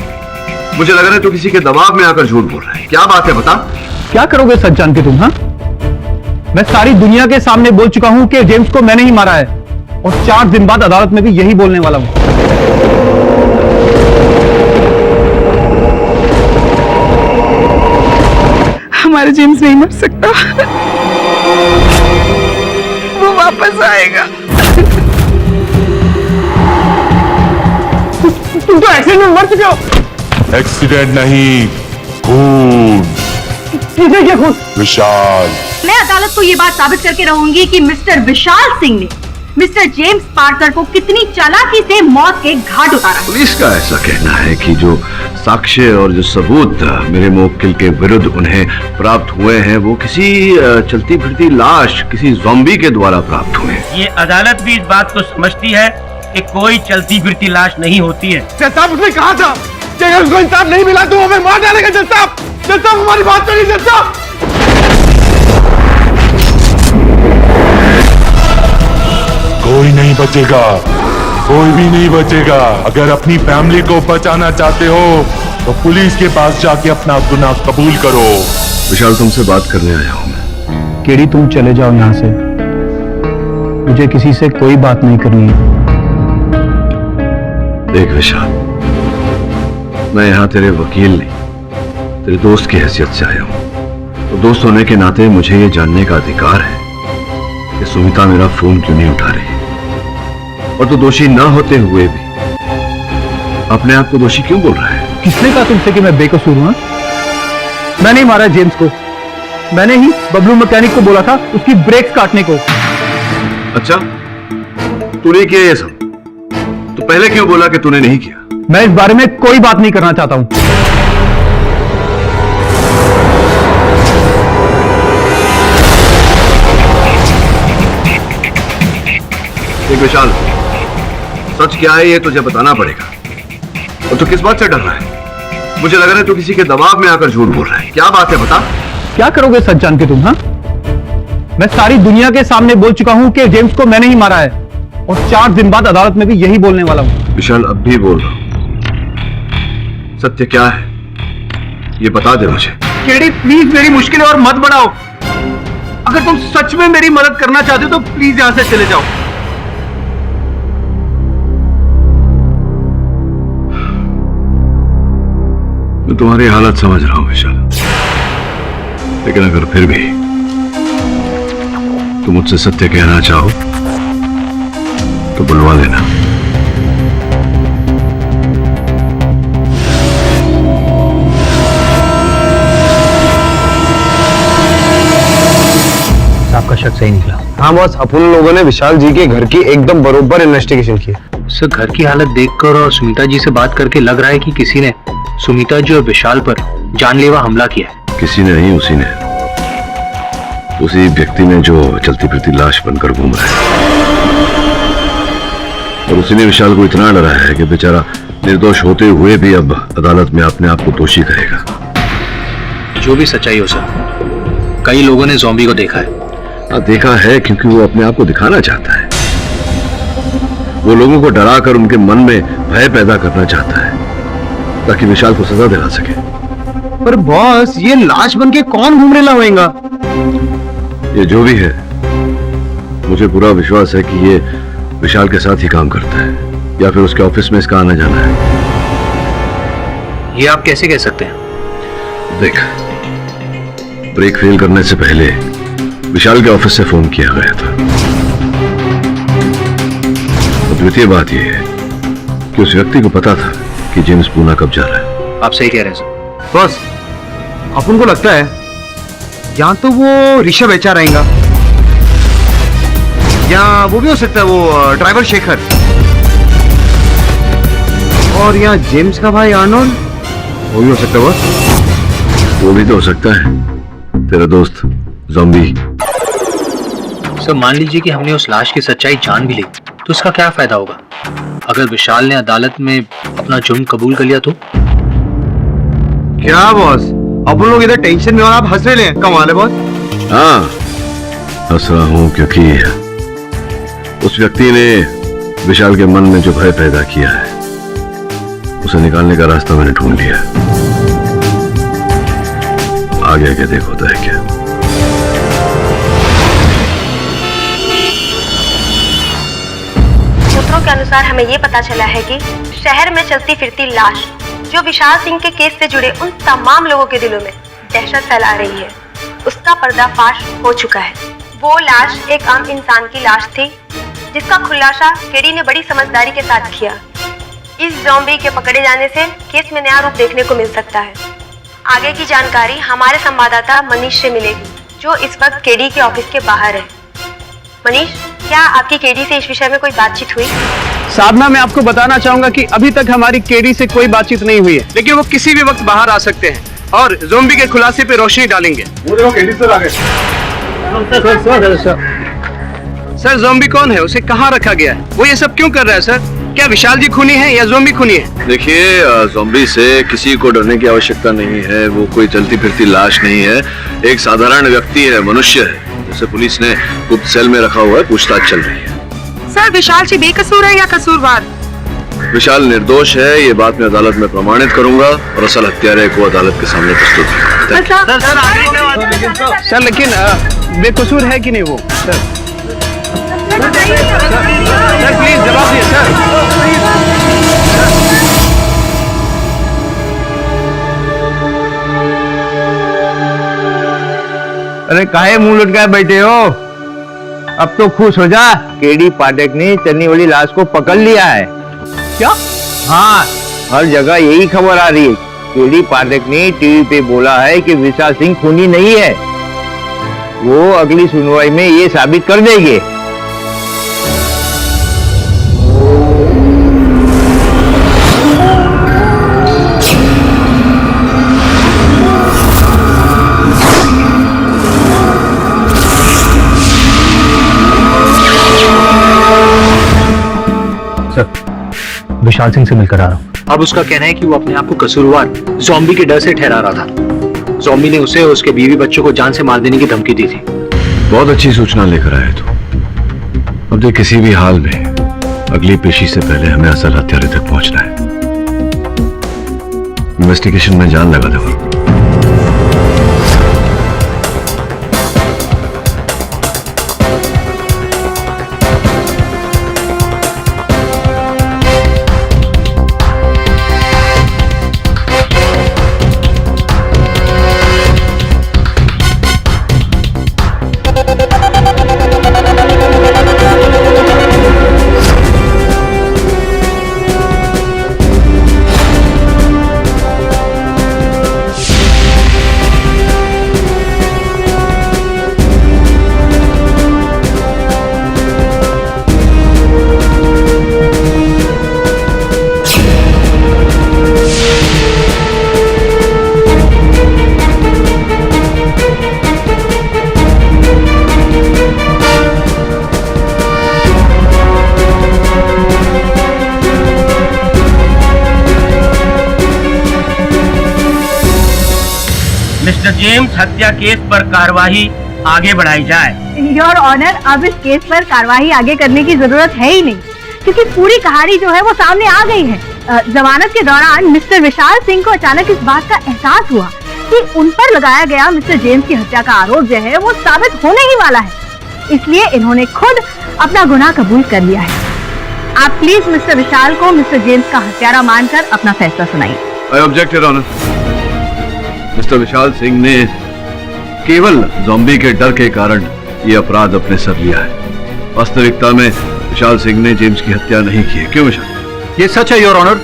F: मुझे लग रहा है तू किसी के दबाव में आकर झूठ बोल रहा है। क्या बात है, बता।
B: क्या करोगे सच जान के तुम? हाँ, मैं सारी दुनिया के सामने बोल चुका हूं कि जेम्स को मैंने ही मारा है, और 4 दिन बाद अदालत में भी यही बोलने वाला हूं।
C: हमारा जेम्स नहीं मर सकता, वो वापस आएगा।
A: तुम तो एक्सीडेंट में मर चुके हो।
E: एक्सीडेंट नहीं, खून।
A: किसे क्या खून?
E: विशाल,
G: मैं अदालत को ये बात साबित करके रहूंगी कि मिस्टर विशाल सिंह ने मिस्टर जेम्स पार्कर को कितनी चालाकी से मौत के घाट उतारा।
F: पुलिस का ऐसा कहना है कि जो साक्ष्य और जो सबूत मेरे मुवक्किल के विरुद्ध उन्हें प्राप्त हुए हैं वो किसी चलती फिरती लाश, किसी ज़ॉम्बी के द्वारा प्राप्त हुए हैं।
I: ये अदालत भी इस बात को समझती है कि कोई चलती फिरती लाश नहीं होती है।
A: जज साहब, उसने कहा था कि अगर उसको इंसाफ नहीं मिला तो हमें मार डालेगा। जज साहब, हमारी बात सुनिए। जज साहब,
E: कोई नहीं बचेगा, कोई भी नहीं बचेगा। अगर अपनी फैमिली को बचाना चाहते हो तो पुलिस के पास जाके अपना गुनाह कबूल करो।
F: विशाल, तुमसे बात करने आया हूं मैं।
B: केडी, तुम चले जाओ यहाँ से। मुझे किसी से कोई बात नहीं करनी है।
F: देख विशाल, मैं यहाँ तेरे वकील नहीं, तेरे दोस्त की हैसियत से आया हूं। तो दोस्त होने के नाते मुझे ये जानने का अधिकार है कि सुमिता मेरा फोन क्यों नहीं उठा रही, और तो दोषी ना होते हुए भी अपने आप को दोषी क्यों बोल रहा है?
B: किसने कहा तुमसे कि मैं बेकसूर हूं? मैंने ही मारा जेम्स को। मैंने ही बबलू मैकेनिक को बोला था उसकी ब्रेक्स काटने को।
F: अच्छा, तूने किया ये सब, तो पहले क्यों बोला कि तूने नहीं किया?
B: मैं इस बारे में कोई बात नहीं करना चाहता हूं।
F: देख विशाल, सच क्या है ये तुझे बताना पड़ेगा। और तू किस बात से डर रहा है? मुझे लग रहा है तू किसी के दबाव में आकर झूठ बोल रहा है। क्या बात है, बता।
B: क्या करोगे सच जान के तुम? हाँ, मैं सारी दुनिया के सामने बोल चुका हूं कि जेम्स को मैंने ही मारा है, और 4 दिन बाद अदालत में भी यही बोलने वाला हूं।
F: विशाल, अब भी बोल रहा हूं, सत्य क्या है ये बता दे मुझे।
J: केडी, प्लीज मेरी मुश्किलें और मत बढ़ाओ। अगर तुम सच में मेरी मदद करना चाहते हो तो प्लीज यहां से चले जाओ।
F: मैं तुम्हारी हालत समझ रहा हूं विशाल, लेकिन अगर फिर भी तुम मुझसे सत्य कहना चाहो तो बुलवा लेना।
H: आपका शक सही निकला।
J: हाँ बॉस, अपन लोगों ने विशाल जी के घर की एकदम बरोबर इन्वेस्टिगेशन की।
H: सर, घर की हालत देखकर और सुमिता जी से बात करके लग रहा है कि किसी ने सुमिता जी और विशाल पर जानलेवा हमला किया है।
F: किसी ने नहीं, उसी ने, उसी व्यक्ति ने जो चलती फिरती लाश बनकर घूम रहा है, और उसी ने विशाल को इतना डरा है कि बेचारा निर्दोष होते हुए भी अब अदालत में अपने आप को दोषी कहेगा।
H: जो भी सच्चाई हो सर, कई लोगों ने ज़ॉम्बी को देखा है।
F: देखा है क्योंकि वो अपने आप को दिखाना चाहता है। वो लोगों को डराकर उनके मन में भय पैदा करना चाहता है ताकि विशाल को सजा दिला सके।
J: पर बॉस, ये लाश बन के कौन घूम रहा होएगा?
F: ये जो भी है, मुझे पूरा विश्वास है कि ये विशाल के साथ ही काम करता है, या फिर उसके ऑफिस में इसका आना जाना है।
H: ये आप कैसे कह सकते हैं?
F: देख, ब्रेक फेल करने से पहले विशाल के ऑफिस से फोन किया गया था। और द्वितीय बात यह है कि उस व्यक्ति को पता था कि जेम्स पूना कब जा रहा है।
H: आप सही कह रहे हैं सर।
J: बॉस, अपन को लगता है या तो वो ऋषभ एचआर रहेगा या वो भी हो सकता है वो ड्राइवर शेखर, और यहाँ जेम्स का भाई आर्नोल्ड, वो भी हो सकता है बॉस।
F: वो भी तो हो सकता है तेरा दोस्त ज़ॉम्बी।
H: सर मान लीजिए कि हमने उस लाश की सच्चाई जान भी ली, तो इसका क्या फायदा होगा? अगर विशाल ने अदालत में अपना जुर्म कबूल कर लिया तो?
J: क्या बॉस, अपन लोग इधर टेंशन में और आप हंस रहे हैं, कमाल है बॉस।
F: हाँ, हंस रहा हूं क्योंकि उस व्यक्ति ने विशाल के मन में जो भय पैदा किया है उसे निकालने का रास्ता मैंने ढूंढ लिया। आगे आगे देखो होता है क्या।
G: सूत्रों के अनुसार हमें ये पता चला है कि शहर में चलती फिरती लाश जो विशाल सिंह के केस से जुड़े उन तमाम लोगों के दिलों में दहशत फैला रही है, उसका पर्दाफाश हो चुका है। वो लाश एक आम इंसान की लाश थी जिसका खुलासा केडी ने बड़ी समझदारी के साथ किया। इस ज़ॉम्बी के पकड़े जाने से केस में नया रूप देखने को मिल सकता है। आगे की जानकारी हमारे संवाददाता मनीष से मिलेगी जो इस वक्त केडी के ऑफिस के बाहर है। मनीष, क्या आपकी केडी से इस विषय में कोई बातचीत हुई?
B: साधना, मैं आपको बताना चाहूंगा कि अभी तक हमारी केडी से कोई बातचीत नहीं हुई है, लेकिन वो किसी भी वक्त बाहर आ सकते हैं और ज़ॉम्बी के खुलासे पे रोशनी डालेंगे।
A: वो देखो केडी सर आ गए।
B: सर ज़ॉम्बी कौन है, उसे कहाँ रखा गया है, वो ये सब क्यों कर रहा है? सर क्या विशाल जी खूनी है या ज़ॉम्बी खूनी है?
F: देखिए, ज़ॉम्बी से किसी को डरने की आवश्यकता नहीं है। वो कोई चलती फिरती लाश नहीं है, एक साधारण व्यक्ति है, मनुष्य है, जिसे पुलिस ने गुप्त सेल में रखा हुआ है। पूछताछ चल रही है।
C: सर विशाल जी बेकसूर है या कसूरवार?
F: विशाल निर्दोष है, ये बात मैं अदालत में प्रमाणित करूंगा और असल हत्यारे को अदालत के सामने प्रस्तुत करूंगा।
B: सर लेकिन बेकसूर है कि नहीं वो? सर प्लीज जवाब दिए सर।
J: अरे काहे मुंह लटकाए बैठे हो? अब तो खुश हो जा, केडी पाठक ने चलने वाली लाश को पकड़ लिया है।
B: क्या?
J: हाँ, हर जगह यही खबर आ रही है। केडी पाठक ने टीवी पे बोला है कि विशाल सिंह खूनी नहीं है। वो अगली सुनवाई में ये साबित कर देंगे।
H: विशाल सिंह से मिलकर आ रहा हूँ। अब उसका कहना है कि वो अपने आप को कसूरवार ज़ॉम्बी के डर से ठहरा रहा था। ज़ॉम्बी ने उसे और उसके बीवी बच्चों को जान से मार देने की धमकी दी थी।
F: बहुत अच्छी सूचना लेकर आए तो। अब देख, किसी भी हाल में अगली पेशी से पहले हमें असल हत्यारे तक पहुंचना है। इन्वेस्टिगेशन में जान लगा दो।
I: मिस्टर जेम्स, हत्या केस पर कार्रवाई आगे बढ़ाई जाए।
G: योर ऑनर, अब इस केस पर कार्रवाई आगे करने की जरूरत है ही नहीं, क्योंकि पूरी कहानी जो है वो सामने आ गई है। जमानत के दौरान मिस्टर विशाल सिंह को अचानक इस बात का एहसास हुआ कि उन पर लगाया गया मिस्टर जेम्स की हत्या का आरोप जो है वो साबित होने ही वाला है, इसलिए इन्होंने खुद अपना गुनाह कबूल कर लिया है। आप प्लीज मिस्टर विशाल को मिस्टर जेम्स का हत्यारा मानकर अपना फैसला सुनाइए।
F: I object your honour. Mister Vishal Singh ने केवल ज़ॉम्बी के डर के कारण ये अपराध अपने सर लिया है। वास्तविकता में विशाल सिंह ने जेम्स की हत्या नहीं की है। क्यों विशाल?
J: ये सच है योर ऑनर।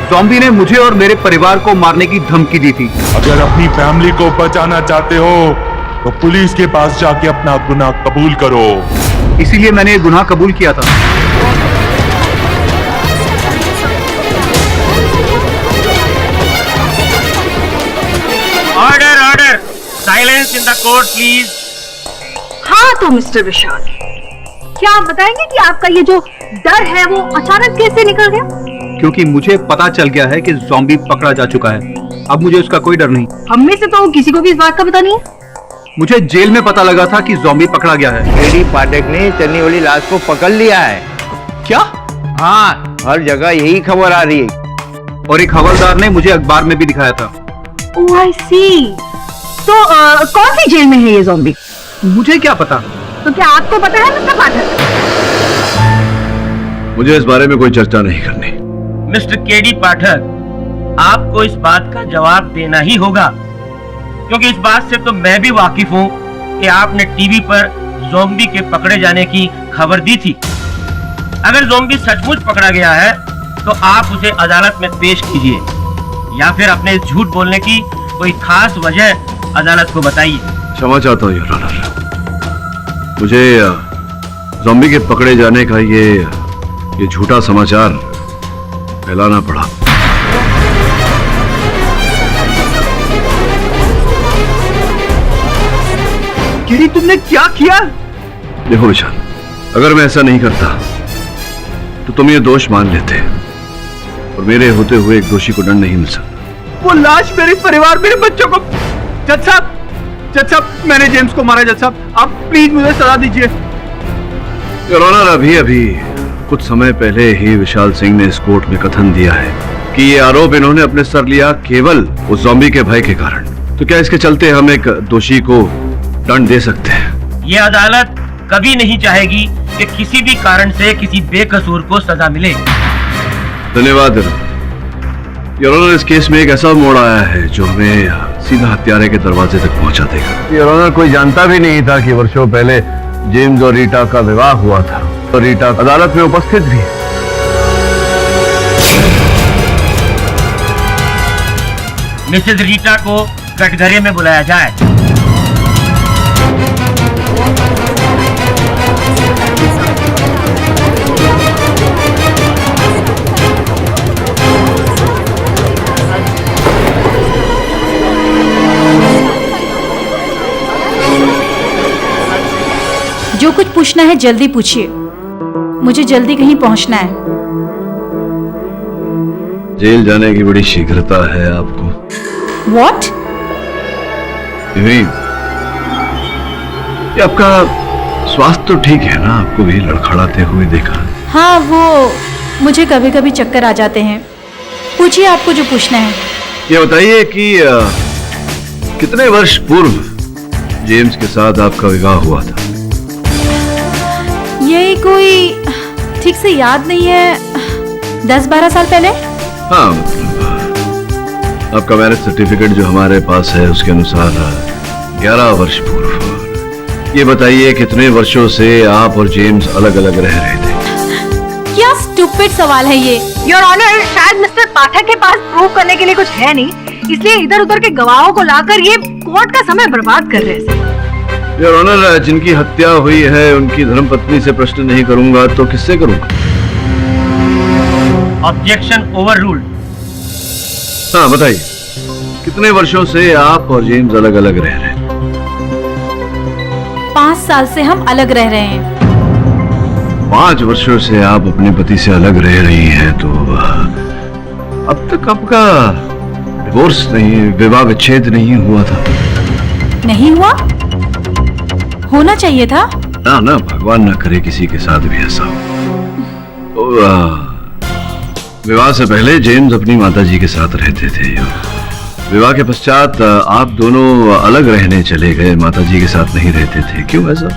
J: ज़ॉम्बी ने मुझे और मेरे परिवार को मारने की धमकी दी थी।
E: अगर अपनी फैमिली को बचाना चाहते हो तो पुलिस के पास जाके अपना गुनाह कबूल करो।
J: इसीलिए मैंने ये गुनाह कबूल किया था।
I: Order order, silence in the court please.
G: हाँ तो मिस्टर विशाल, क्या आप बताएंगे कि आपका ये जो डर है वो अचानक कैसे निकल गया?
J: क्योंकि मुझे पता चल गया है कि ज़ॉम्बी पकड़ा जा चुका है। अब मुझे उसका कोई डर नहीं।
G: हम में से तो किसी को भी इस बात का पता नहीं है।
J: मुझे जेल में पता लगा था कि ज़ॉम्बी पकड़ा गया है।
B: केडी पाठक ने चलने वाली लाश को पकड़ लिया है।
J: क्या?
B: हाँ, हर जगह यही खबर आ रही है।
J: और एक खबरदार ने मुझे अखबार में भी दिखाया था।
G: ओह आई सी। तो कौन सी जेल में है ये ज़ॉम्बी?
J: मुझे क्या पता।
G: तो क्या आपको पता है मिस्टर पाठक?
F: मुझे इस बारे में कोई चर्चा नहीं करनी।
I: मिस्टर केडी पाठक, आपको इस बात का जवाब देना ही होगा, क्योंकि इस बात से तो मैं भी वाकिफ हूँ कि आपने टीवी पर ज़ॉम्बी के पकड़े जाने की खबर दी थी। अगर ज़ॉम्बी सचमुच पकड़ा गया है तो आप उसे अदालत में पेश कीजिए, या फिर अपने इस झूठ बोलने की कोई खास वजह अदालत को बताइए।
F: क्षमा चाहता हूँ योर ऑनर, मुझे ज़ॉम्बी के पकड़े जाने का ये झूठा समाचार फैलाना पड़ा।
J: केडी, तुमने क्या किया?
F: देखो विशाल, अगर मैं ऐसा नहीं करता तो तुम ये दोष मान लेते और मेरे होते हुए एक दोषी को दंड नहीं मिल सकता।
J: वो लाश मेरे परिवार, मेरे बच्चों को। जज साहब, मैंने जेम्स को मारा। जज साहब, आप प्लीज मुझे सजा दीजिए।
F: योर ऑनर, अभी कुछ समय पहले ही विशाल सिंह ने इस कोर्ट में कथन दिया है कि ये आरोप इन्होंने अपने सर लिया केवल उस ज़ॉम्बी के भय के कारण। तो क्या इसके चलते हम एक दोषी को दंड दे सकते हैं?
I: ये अदालत कभी नहीं चाहेगी कि किसी भी कारण से किसी बेकसूर को सजा मिले।
F: धन्यवाद योर ऑनर। इस केस में एक ऐसा मोड़ आया है जो हमें सीधा हत्यारे के दरवाजे तक पहुंचा देगा। योर ऑनर, कोई जानता भी नहीं था कि वर्षों पहले जेम्स और रीटा का विवाह हुआ था और रीटा अदालत में उपस्थित भी है।
I: मिसेज रीटा को कटघरे में बुलाया जाए।
M: जो कुछ पूछना है जल्दी पूछिए, मुझे जल्दी कहीं पहुंचना है।
F: जेल जाने की बड़ी शीघ्रता है आपको।
M: What?
F: ये आपका स्वास्थ्य तो ठीक है ना? आपको भी लड़खड़ाते हुए देखा।
M: हाँ, वो मुझे कभी कभी चक्कर आ जाते हैं। पूछिए आपको जो पूछना है।
F: ये बताइए कि कितने वर्ष पूर्व जेम्स के साथ आपका विवाह हुआ था?
M: ये कोई ठीक से याद नहीं है। 10-12 साल पहले।
F: हाँ, आपका मैरिज सर्टिफिकेट जो हमारे पास है उसके अनुसार 11 वर्ष पूर्व। ये बताइए कितने वर्षों से आप और जेम्स अलग अलग रह रहे थे?
M: क्या स्टूपिड सवाल है ये।
G: योर ऑनर, शायद मिस्टर पाठक के पास प्रूव करने के लिए कुछ है नहीं, इसलिए इधर उधर के गवाहों को लाकर ये कोर्ट का समय बर्बाद कर रहे हैं।
F: योर ऑनर, जिनकी हत्या हुई है उनकी धर्मपत्नी से प्रश्न नहीं करूंगा तो किससे करूंगा?
I: Objection overruled.
F: हाँ बताइए, कितने वर्षों से आप और जेम्स अलग अलग रह रहे हैं?
M: 5 साल से हम अलग रह रहे हैं।
F: 5 वर्षों से आप अपने पति से अलग रह रही हैं, तो अब तक आपका डिवोर्स नहीं, विवाह विच्छेद नहीं हुआ था?
M: नहीं हुआ? होना चाहिए था
F: ना। ना, भगवान ना करे किसी के साथ भी ऐसा हो। तो विवाह से पहले जेम्स अपनी माताजी के साथ रहते थे। विवाह के पश्चात आप दोनों अलग रहने चले गए, माताजी के साथ नहीं रहते थे। क्यों ऐसा?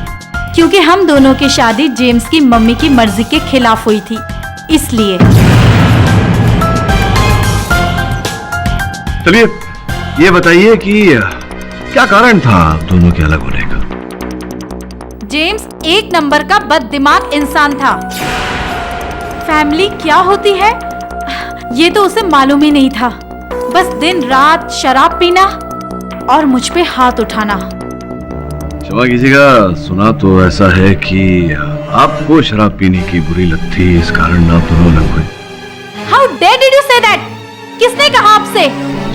M: क्योंकि हम दोनों की शादी जेम्स की मम्मी की मर्जी के खिलाफ हुई थी, इसलिए।
F: चलिए ये बताइए कि क्या कारण था आप दोनों के अलग होने का?
M: जेम्स एक नंबर का बददिमाग इंसान था। फैमिली क्या होती है ये तो उसे मालूम ही नहीं था। बस दिन रात शराब पीना और मुझ पे हाथ उठाना।
F: क्षमा कीजिएगा, सुना तो ऐसा है कि आपको शराब पीने की बुरी लत थी, इस कारण आप दोनों अलग हुए।
M: How dare did you say that? किसने कहा आपसे?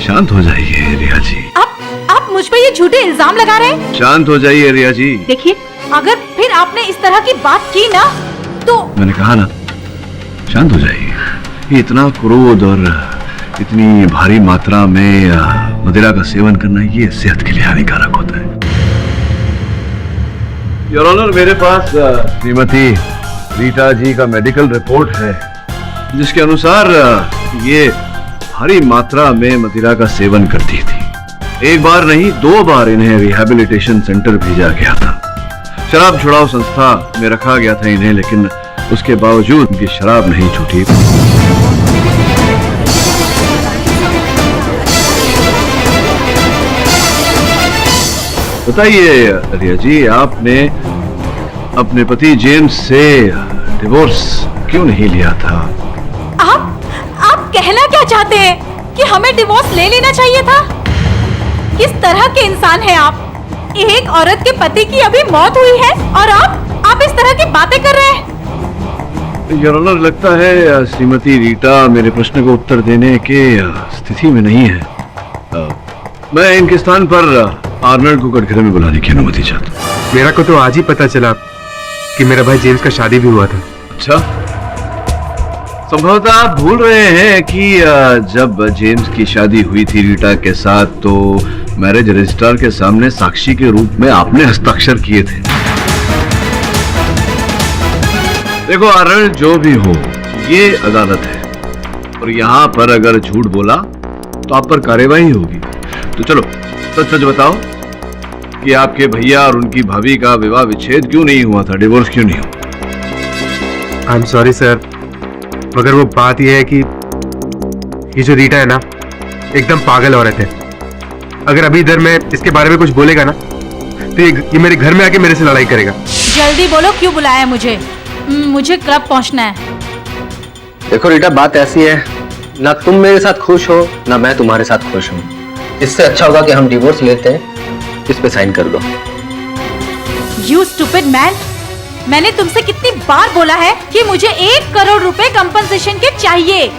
F: शांत हो जाइए रिया जी।
M: आप मुझ पे ये झूठे इल्जाम लगा रहे हैं?
F: शांत हो जाइए रिया जी।
M: देखिए, अगर फिर आपने इस तरह की बात की ना तो
F: मैंने कहा ना, शांत हो जाइए। ये इतना क्रोध और इतनी भारी मात्रा में मदिरा का सेवन करना ये सेहत के लिए हानिकारक होता है। योर ऑनर, मेरे पास श्रीमती रीटा जी का मेडिकल रिपोर्ट है, जिसके अनुसार ये भारी मात्रा में मदिरा का सेवन करती थी। एक बार नहीं 2 बार इन्हें रिहैबिलिटेशन सेंटर भेजा गया था। शराब छुड़ाओ संस्था में रखा गया था इन्हें, लेकिन उसके बावजूद उनकी शराब नहीं छूटी। बताइए रिया जी, आपने अपने पति जेम्स से डिवोर्स क्यों नहीं लिया था?
M: आप कहना क्या चाहते हैं कि हमें डिवोर्स ले लेना चाहिए था? किस तरह के इंसान हैं आप? एक औरत के पति की अभी मौत हुई है और आप इस तरह की बातें कर रहे हैं?
F: योर ऑनर, लगता है श्रीमती रीटा मेरे प्रश्न को उत्तर देने के स्थिति में नहीं है। मैं इनके स्थान पर आर्नल्ड को कटघरे में बुलाने की अनुमति चाहता हूँ।
A: मेरा को तो आज ही पता चला कि मेरा भाई जेम्स का शादी भी हुआ था।
F: अच्छा, संभवतः आप भूल रहे हैं कि जब जेम्स की शादी हुई थी रीटा के साथ, तो मैरिज रजिस्ट्रार के सामने साक्षी के रूप में आपने हस्ताक्षर किए थे। देखो आर्नल्ड, जो भी हो, ये अदालत है और यहाँ पर अगर झूठ बोला तो आप पर कार्यवाही होगी। तो चलो सच सच बताओ कि आपके भैया और उनकी भाभी का विवाह विच्छेद क्यों नहीं हुआ था, डिवोर्स क्यों नहीं हुआ?
A: आई एम सॉरी सर, मगर वो बात यह है कि ये जो रीटा है ना, एकदम पागल औरत है। अगर अभी इधर में इसके बारे में कुछ बोलेगा ना तो ये मेरे घर में आके मेरे से लड़ाई करेगा।
M: जल्दी बोलो, क्यों बुलाया मुझे? मुझे क्लब पहुंचना है।
J: देखो रीटा, बात ऐसी है, ना तुम मेरे साथ खुश हो ना मैं तुम्हारे साथ खुश हूँ। इससे अच्छा होगा कि हम डिवोर्स लेते हैं, इस पे साइन कर दो।
M: You stupid man! मैंने तुमसे कितनी बार बोला है कि मुझे 1 करोड़ रुपए कंपनसेशन के चाहिए,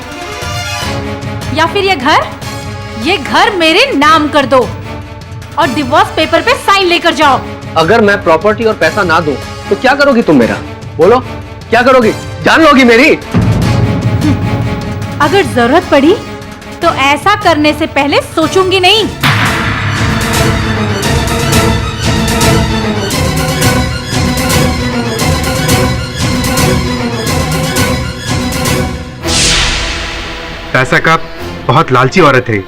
M: या फिर ये घर मेरे नाम कर दो और डिवोर्स पेपर पे साइन लेकर जाओ।
J: अगर मैं प्रॉपर्टी और पैसा ना दूं तो क्या करोगी तुम मेरा? बोलो, क्या करोगी? जान लोगी मेरी?
M: अगर जरूरत पड़ी तो ऐसा करने से पहले सोचूंगी नहीं।
A: पैसा का बहुत लालची औरत है।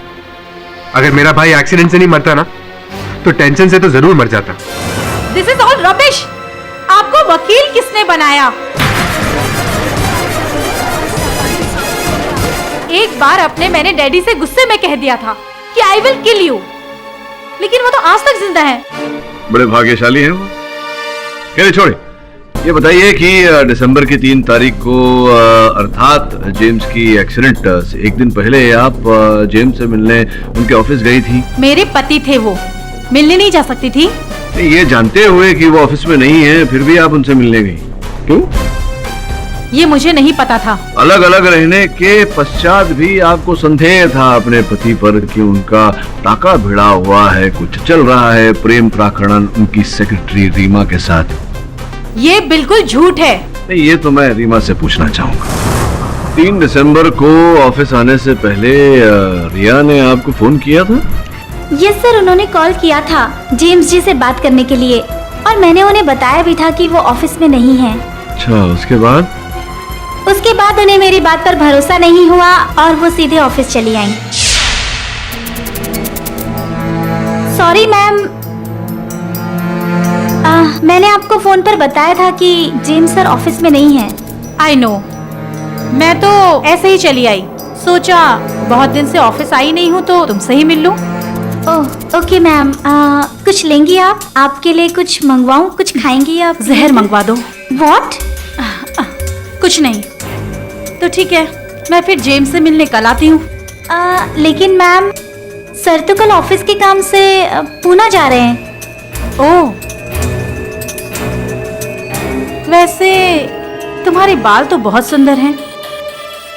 A: अगर मेरा भाई एक्सीडेंट से नहीं मरता ना तो टेंशन से तो जरूर मर जाता।
M: This is all rubbish. आपको वकील किसने बनाया? एक बार मैंने डैडी से गुस्से में कह दिया था कि आई विल किल यू, लेकिन वो तो आज तक जिंदा है।
F: बड़े भाग्यशाली हैं वो। कहने छोड़े, ये बताइए कि दिसंबर की 3 तारीख को अर्थात जेम्स की एक्सीडेंट से एक दिन पहले आप जेम्स से मिलने उनके ऑफिस गई थी।
M: मेरे पति थे वो, मिलने नहीं जा सकती थी?
F: ये जानते हुए कि वो ऑफिस में नहीं है, फिर भी आप उनसे मिलने गई, क्यों?
M: ये मुझे नहीं पता था।
F: अलग अलग रहने के पश्चात भी आपको संदेह था अपने पति पर कि उनका टाका भिड़ा हुआ है, कुछ चल रहा है, प्रेम प्राकरण उनकी सेक्रेटरी रीमा के साथ।
M: ये बिल्कुल झूठ है।
F: नहीं, ये तो मैं रीमा से पूछना चाहूंगा। 3 दिसंबर को ऑफिस आने से पहले रिया ने आपको फोन किया था?
N: यस सर, उन्होंने कॉल किया था जेम्स जी से बात करने के लिए, और मैंने उन्हें बताया भी था कि वो ऑफिस में नहीं है।
F: अच्छा, उसके बाद?
N: उसके बाद उन्हें मेरी बात पर भरोसा नहीं हुआ और वो सीधे ऑफिस चली आई। सॉरी मैम, मैंने आपको फोन पर बताया था कि जेम्स सर ऑफिस में नहीं है।
M: आई नो, मैं तो ऐसे ही चली आई, सोचा बहुत दिन से ऑफिस आई नहीं हूँ तो तुमसे ही मिल लूं।
N: ओह ओके मैम, कुछ लेंगी आप? आपके लिए कुछ मंगवाऊं? कुछ खाएंगी आप?
M: जहर मंगवा दो।
N: व्हाट?
M: कुछ नहीं तो ठीक है, मैं फिर जेम्स से मिलने कल आती हूँ।
N: लेकिन मैम, सर तो कल ऑफिस के काम से पूना जा रहे हैं।
M: ओह, वैसे तुम्हारे बाल तो बहुत सुंदर हैं।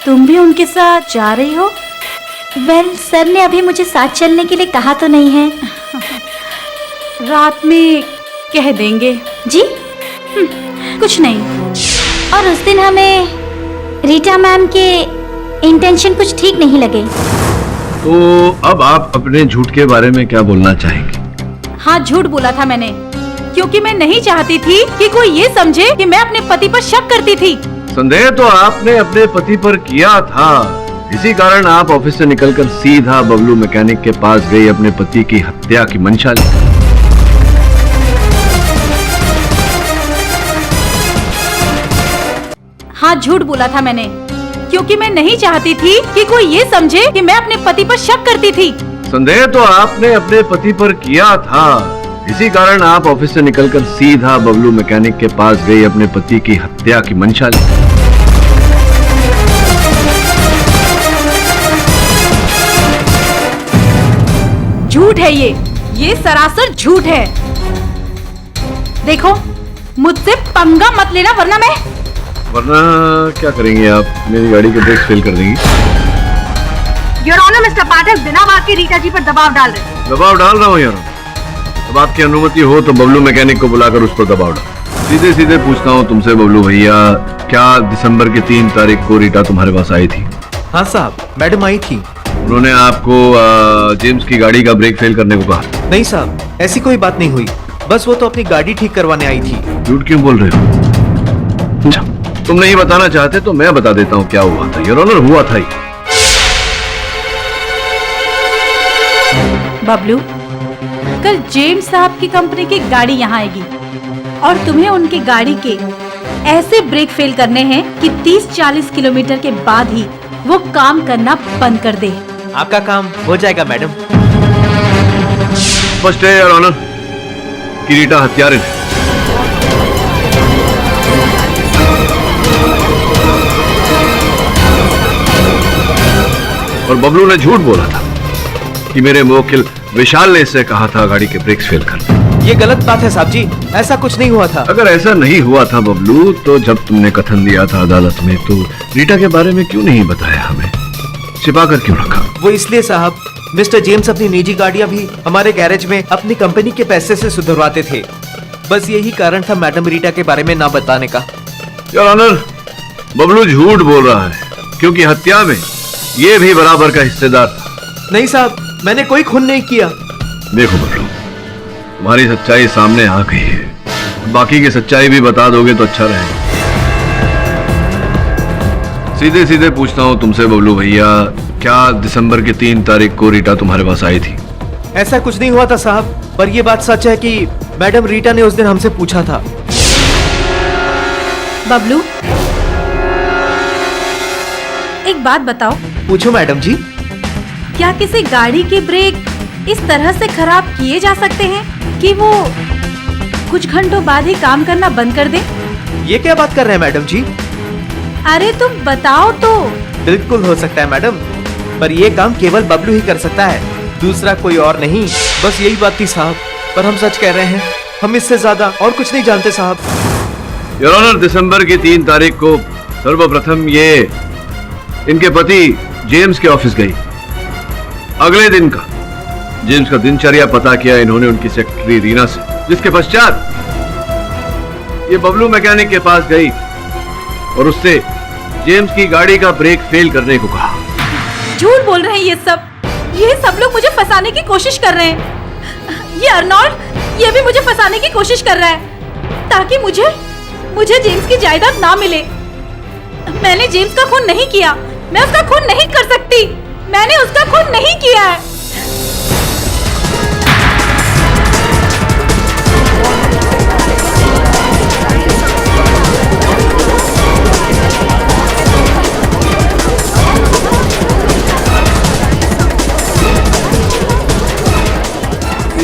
M: तुम भी उनके साथ जा रही हो?
N: वेल, सर ने अभी मुझे साथ चलने के लिए कहा तो नहीं है।
M: रात में कह देंगे।
N: जी?
M: कुछ नहीं।
N: और उस दिन हमें रीटा मैम के इंटेंशन कुछ ठीक नहीं लगे।
F: तो अब आप अपने झूठ के बारे में क्या बोलना चाहेंगे?
M: हाँ, झूठ बोला था मैंने, क्योंकि मैं नहीं चाहती थी कि कोई ये समझे कि मैं अपने पति पर शक करती थी।
F: संदेह तो आपने अपने पति पर किया था, इसी कारण आप ऑफिस से निकलकर सीधा बबलू मैकेनिक के पास गई अपने पति की हत्या की मंशा लेकर।
M: हाँ, झूठ बोला था मैंने, क्योंकि मैं नहीं चाहती थी कि कोई ये समझे कि मैं अपने पति पर शक करती थी।
F: संदेह तो आपने अपने पति पर किया था, इसी कारण आप ऑफिस से निकलकर सीधा बबलू मैकेनिक के पास गई अपने पति की हत्या की मंशा लेकर।
M: झूठ है ये सरासर झूठ है। देखो, मुझसे पंगा मत लेना,
F: वरना क्या करेंगे आप? मेरी गाड़ी के ब्रेक फेल कर देंगी।
G: योर ऑनर, मिस्टर पाठक बिना बात के रीटा जी पर दबाव डाल रहे हैं।
F: दबाव डाल रहा हूँ यार। अब आपकी अनुमति हो तो बबलू मैकेनिक को बुलाकर उस पर दबाव डाल। सीधे सीधे पूछता हूँ तुमसे बबलू भैया, क्या दिसंबर की 3 तारीख को रीटा तुम्हारे पास आई थी?
L: हाँ साहब, मैडम आई थी।
F: उन्होंने आपको जेम्स की गाड़ी का ब्रेक फेल करने को कहा?
L: नहीं साहब, ऐसी कोई बात नहीं हुई, बस वो तो अपनी गाड़ी ठीक करवाने आई थी।
F: झूठ क्यों बोल रहे हो? अच्छा, तुम नहीं बताना चाहते तो मैं बता देता हूँ क्या हुआ था। योर ऑनर, हुआ था ही।
M: बबलू, कल जेम्स साहब की कंपनी की गाड़ी यहाँ आएगी और तुम्हें उनकी गाड़ी के ऐसे ब्रेक फेल करने हैं कि 30-40 किलोमीटर के बाद ही वो काम करना बंद कर दे।
L: आपका काम हो जाएगा मैडम।
F: स्पष्ट है योर ऑनर कि रीटा हत्यारिन है। और बबलू ने झूठ बोला था कि मेरे मुवक्किल विशाल ने इससे कहा था गाड़ी के ब्रेक्स फेल कर।
L: ये गलत बात है साहब जी, ऐसा कुछ नहीं हुआ था।
F: अगर ऐसा नहीं हुआ था बबलू, तो जब तुमने कथन दिया था अदालत में तो रीटा के बारे में क्यों नहीं बताया हमें? छिपा कर क्यों रखा?
L: वो इसलिए साहब, मिस्टर जेम्स अपनी निजी गाड़ियां भी हमारे गैरेज में अपनी कंपनी के पैसे से सुधरवाते थे। बस यही कारण था मैडम रीटा के बारे में ना बताने का।
F: योर ऑनर, बबलू झूठ बोल रहा है क्योंकि हत्या में ये भी बराबर का हिस्सेदार था।
L: नहीं साहब, मैंने कोई खून नहीं किया।
F: देखो बबलू, तुम्हारी सच्चाई सामने आ गई है, बाकी की सच्चाई भी बता दोगे तो अच्छा रहेगा। सीधे सीधे पूछता हूँ तुमसे बबलू भैया, क्या दिसंबर की 3 तारीख को रीटा तुम्हारे पास आई थी?
L: ऐसा कुछ नहीं हुआ था साहब, पर यह बात सच है कि मैडम रीटा ने उस दिन हमसे पूछा था।
M: बबलू, एक बात बताओ।
L: पूछो मैडम जी।
M: क्या किसी गाड़ी के ब्रेक इस तरह से खराब किए जा सकते हैं कि वो कुछ घंटों बाद ही काम करना बंद कर दे?
L: ये क्या बात कर रहे हैं मैडम जी?
M: अरे तुम बताओ तो।
L: बिल्कुल हो सकता है मैडम, पर ये काम केवल बबलू ही कर सकता है, दूसरा कोई और नहीं। बस यही बात थी साहब, पर हम सच कह रहे हैं, हम इससे ज्यादा और कुछ नहीं जानते साहब।
F: योर ऑनर, दिसंबर की 3 तारीख को सर्वप्रथम ये इनके पति जेम्स के ऑफिस गई। अगले दिन का जेम्स का दिनचर्या पता किया इन्होंने उनकी सेक्रेटरी रीना से, जिसके पश्चात ये बबलू मैकेनिक के पास गई और उससे जेम्स की गाड़ी का ब्रेक फेल करने को कहा।
M: झूठ बोल रहे हैं ये सब लोग मुझे फंसाने की कोशिश कर रहे हैं। ये अर्नोल्ड, ये भी मुझे फंसाने की कोशिश कर रहा है ताकि मुझे जेम्स की जायदाद ना मिले। मैंने जेम्स का खून नहीं किया, मैं उसका खून नहीं कर सकती, मैंने उसका खून नहीं किया है।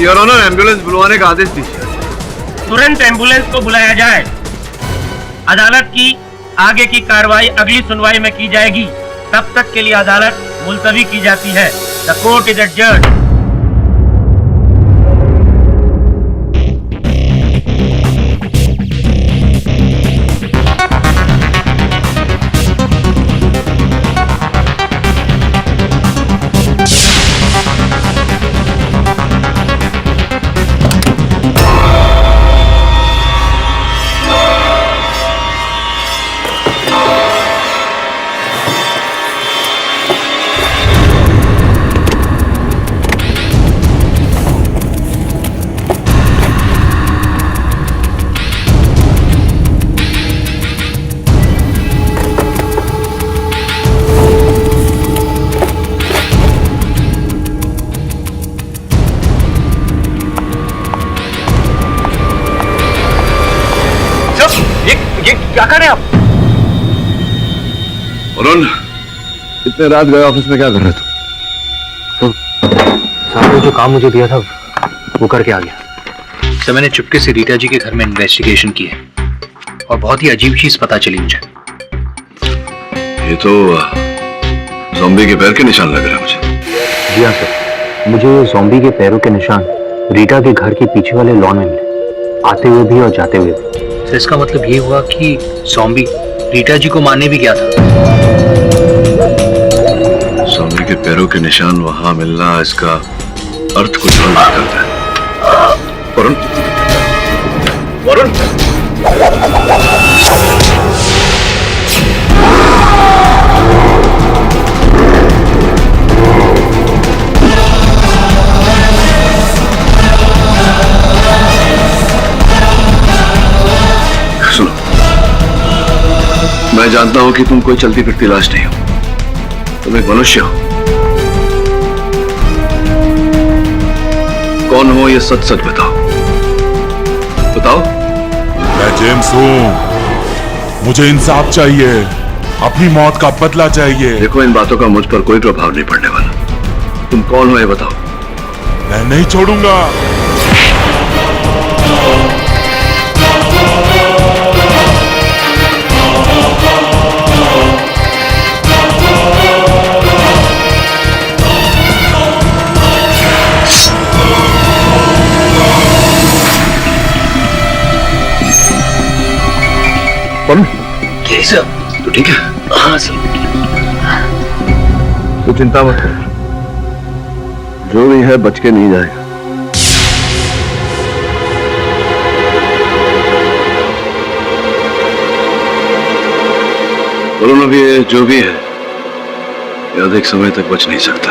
F: योर ऑनर, एम्बुलेंस बुलवाने का आदेश दीजिए।
I: तुरंत एम्बुलेंस को बुलाया जाए। अदालत की आगे की कार्रवाई अगली सुनवाई में की जाएगी। तब तक के लिए अदालत मुलतवी की जाती है। The court is adjourned.
J: क्या कर रहे हैं आप?
F: वरुण, इतने रात गए ऑफिस में क्या कर रहे थे?
H: साहब ने जो काम मुझे दिया था वो करके आ गया। सर मैंने चुपके से रीटा जी के घर में इन्वेस्टिगेशन की है और बहुत ही अजीब चीज पता चली मुझे।
F: ये तो ज़ॉम्बी के पैर के निशान लग रहे हैं मुझे।
H: जी हाँ सर, मुझे ये ज़ॉम्बी के पैरों के निशान रीटा के घर के पीछे वाले लॉन में मिले, आते हुए भी और जाते हुए भी। तो इसका मतलब ये हुआ कि ज़ॉम्बी रीटा जी को मारने भी गया था।
F: ज़ॉम्बी के पैरों के निशान वहां मिलना, इसका अर्थ कुछ और निकलता है। वरुण, वरुण, सुनो, मैं जानता हूं कि तुम कोई चलती फिरती लाश नहीं हो, तुम एक मनुष्य हो। कौन हो ये सच सच बताओ, बताओ।
E: मैं जेम्स हूं, मुझे इंसाफ चाहिए, अपनी मौत का बदला चाहिए।
F: देखो, इन बातों का मुझ पर कोई प्रभाव नहीं पड़ने वाला। तुम कौन हो ये बताओ।
E: मैं नहीं छोड़ूंगा।
F: कैसे सर? तो ठीक है? हाँ सर। तो चिंता मत करो, जो भी है बच के नहीं जाएगा। बोलो ना, भी जो भी है ये अधिक समय तक बच नहीं सकता।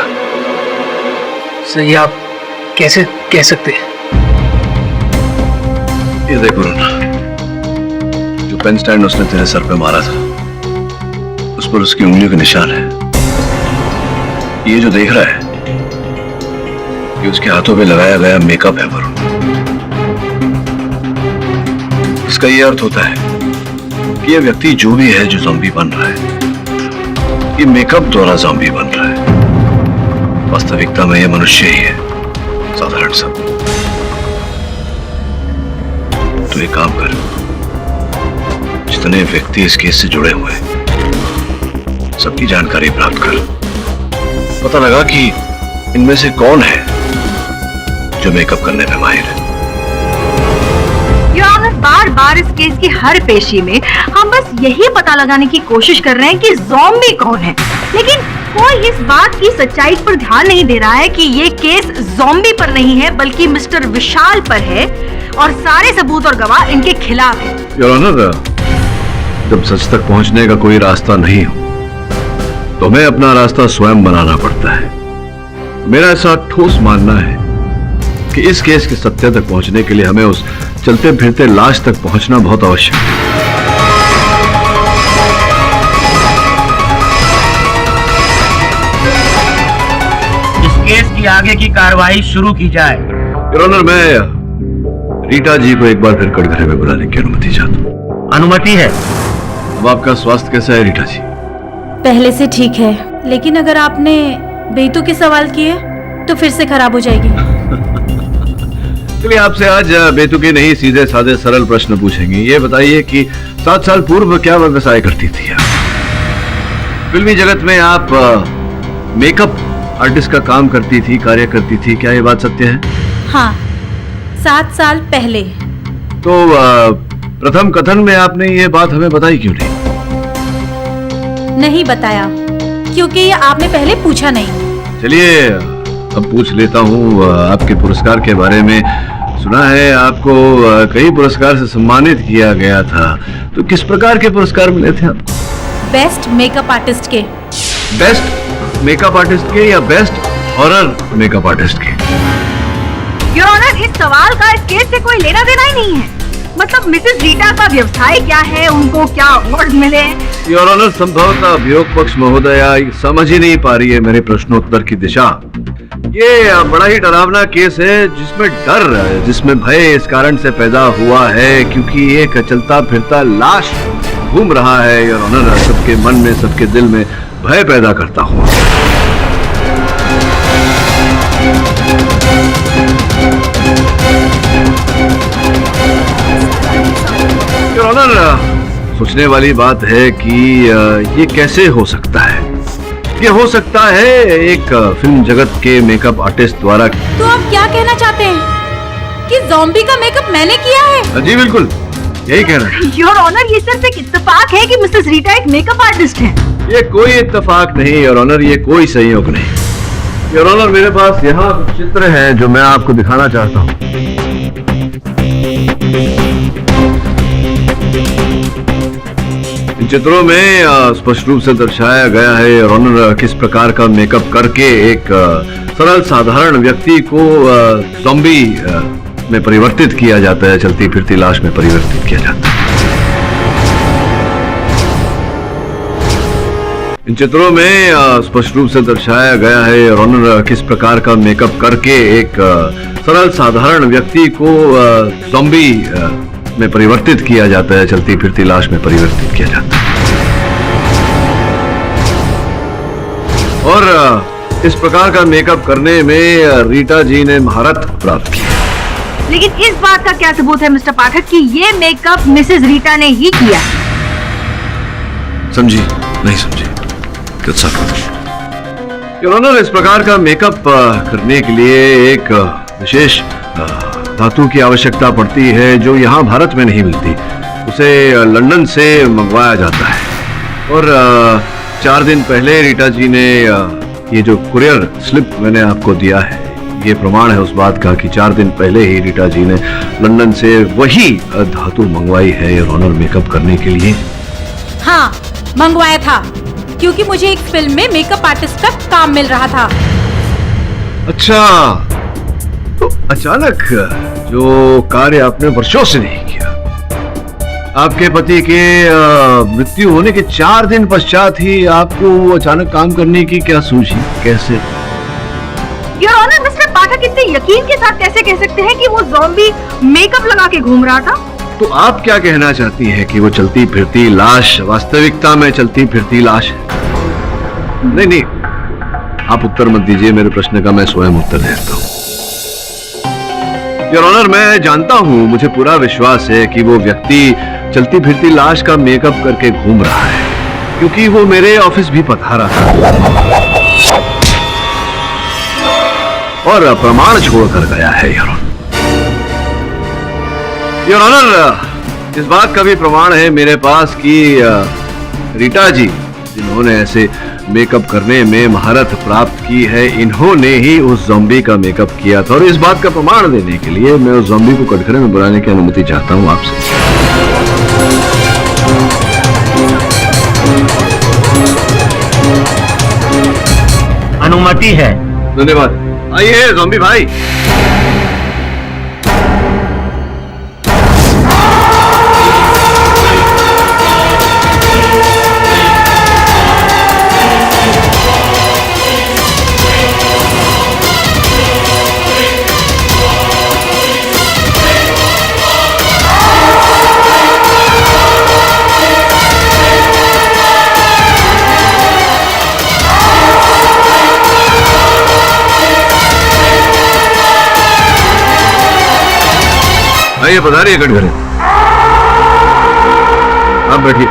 H: सही आप कैसे कह सकते हैं?
F: ये देखो ना, जो पेन स्टैंड उसने तेरे सर पे मारा था उस पर उसकी उंगलियों के निशान है। ये जो देख रहा है ये उसके हाथों पे लगाया गया मेकअप है वरुण। इसका ये अर्थ होता है कि ये व्यक्ति जो भी है जो ज़ॉम्बी बन रहा है ये मेकअप द्वारा ज़ॉम्बी बन रहा है। वास्तविकता में ये मनुष्य ही है, साधारण सा। तो एक काम कर, जितने व्यक्ति इस केस से जुड़े हुए हैं सबकी जानकारी प्राप्त कर, पता लगा कि इनमें से कौन है जो मेकअप करने में माहिर है।
G: योर ऑनर, बार बार इस केस की हर पेशी में हम बस यही पता लगाने की कोशिश कर रहे हैं कि ज़ॉम्बी कौन है, लेकिन कोई इस बात की सच्चाई पर ध्यान नहीं दे रहा है कि ये केस ज़ॉम्बी पर नहीं है बल्कि मिस्टर विशाल पर है और सारे सबूत और गवाह इनके खिलाफ है।
F: योर ऑनर, जब सच तक पहुंचने का कोई रास्ता नहीं हो तो हमें अपना रास्ता स्वयं बनाना पड़ता है। मेरा ऐसा ठोस मानना है कि इस केस के सत्य तक पहुंचने के लिए हमें उस चलते फिरते लाश तक पहुंचना बहुत आवश्यक है।
I: इस केस की आगे की कार्रवाई शुरू की जाए।
F: योर ऑनर, मैं रीटा जी को एक बार फिर कटघरे में बुलाने की अनुमति चाहता हूँ।
I: अनुमति है।
F: अब आपका स्वास्थ्य कैसा है रीटा जी?
M: पहले से ठीक है, लेकिन अगर आपने बेतुके सवाल किए तो फिर से खराब हो जाएगी।
F: चलिए आपसे आज बेतुके नहीं सीधे साधे सरल प्रश्न पूछेंगे। ये बताइए कि 7 साल पूर्व क्या व्यवसाय करती थी आप? फिल्मी जगत में आप मेकअप आर्टिस्ट का काम करती थी, कार्य करती थी, क्या ये बात सत्य है?
M: हाँ, 7 साल पहले।
F: तो प्रथम कथन में आपने ये बात हमें बताई क्यों नहीं?
M: नहीं बताया क्योंकि ये आपने पहले पूछा नहीं।
F: चलिए अब पूछ लेता हूँ, आपके पुरस्कार के बारे में सुना है, आपको कई पुरस्कार से सम्मानित किया गया था। तो किस प्रकार के पुरस्कार मिले थे आपको?
M: बेस्ट मेकअप आर्टिस्ट के।
F: बेस्ट मेकअप आर्टिस्ट के या बेस्ट हॉरर मेकअप आर्टिस्ट के?
G: योर ऑनर, इस सवाल का इस केस से कोई लेना देना ही नहीं है। मतलब मिसेस रीटा का व्यवसाय क्या है, उनको क्या अवार्ड मिले?
F: योर ऑनर, संभवतः अभियोग पक्ष महोदया समझ ही नहीं पा रही है मेरे प्रश्नोत्तर की दिशा। ये बड़ा ही डरावना केस है जिसमें डर, जिसमें भय इस कारण से पैदा हुआ है क्योंकि एक चलता फिरता लाश घूम रहा है। योर ऑनर, सबके मन में, सबके दिल में भय पैदा करता हुआ। योर ऑनर, सोचने वाली बात है कि ये कैसे हो सकता है? ये हो सकता है एक फिल्म जगत के मेकअप आर्टिस्ट द्वारा।
M: तो आप क्या कहना चाहते हैं कि ज़ॉम्बी का मेकअप मैंने किया है?
F: जी बिल्कुल, यही कह रहे हैं।
G: योर ऑनर, ये सिर्फ एक इत्तेफाक है कि मिसेस रीटा एक मेकअप आर्टिस्ट है।
F: ये कोई इत्तेफाक नहीं योर ऑनर, ये कोई संयोग नहीं। योर ऑनर, मेरे पास यहाँ कुछ चित्र हैं जो मैं आपको दिखाना चाहता हूँ। इन चित्रों में स्पष्ट रूप से दर्शाया गया है योर ऑनर किस प्रकार का मेकअप करके एक सरल साधारण व्यक्ति को ज़ॉम्बी में परिवर्तित किया जाता है, चलती फिरती लाश में परिवर्तित किया जाता है। इन चित्रों में स्पष्ट रूप से दर्शाया गया है योर ऑनर किस प्रकार का मेकअप करके एक सरल साधारण व्यक्ति को ज़ॉम्बी में परिवर्तित किया जाता है, चलती फिरती लाश में परिवर्तित किया जाता है। और इस प्रकार का मेकअप करने में रीटा जी ने महारत प्राप्त की।
G: लेकिन इस बात का क्या सबूत है मिस्टर पाठक कि ये मेकअप मिसेस रीटा ने ही किया?
F: समझी नहीं समझी? योर ऑनर, इस प्रकार का मेकअप करने के लिए एक विशेष धातु की आवश्यकता पड़ती है जो यहाँ भारत में नहीं मिलती। उसे लंदन से मंगवाया जाता है। और 4 दिन पहले रीटा जी ने ये जो कुरियर स्लिप मैंने आपको दिया है, ये प्रमाण है उस बात का कि 4 दिन पहले ही रीटा जी ने लंदन से वही धातु मंगवाई है योर ऑनर मेकअप करने के लिए।
M: हाँ, मंगवाया था क्योंकि मुझे एक फिल्म में मेकअप आर्टिस्ट का काम मिल रहा था।
F: अच्छा, तो अचानक जो कार्य आपने वर्षों से नहीं किया, आपके पति के मृत्यु होने के 4 दिन पश्चात ही आपको अचानक काम करने की क्या सूझी? कैसे?
G: योर ऑनर, मिस्टर पाठक इतने यकीन के साथ कैसे कह सकते हैं कि वो ज़ॉम्बी मेकअप लगा के घूम रहा था?
F: तो आप क्या कहना चाहती हैं कि वो चलती फिरती लाश वास्तविकता में चलती फिरती लाश है? नहीं, आप उत्तर मत दीजिए, मेरे प्रश्न का मैं स्वयं उत्तर देता हूँ। योर ऑनर, मैं जानता हूँ, मुझे पूरा विश्वास है कि वो व्यक्ति चलती फिरती लाश का मेकअप करके घूम रहा है क्योंकि वो मेरे ऑफिस भी पधारा था और प्रमाण छोड़कर गया है। योर ऑनर, इस बात का भी प्रमाण है मेरे पास कि रीटा जी जिन्होंने ऐसे मेकअप करने में महारत प्राप्त की है, इन्होंने ही उस ज़ॉम्बी का मेकअप किया था। और इस बात का प्रमाण देने के लिए मैं उस ज़ॉम्बी को कटघरे में बुलाने की अनुमति चाहता हूं आपसे।
I: अनुमति है।
F: धन्यवाद। आइए ज़ॉम्बी भाई। आइए पधारिए कटघरे। आप बैठिए।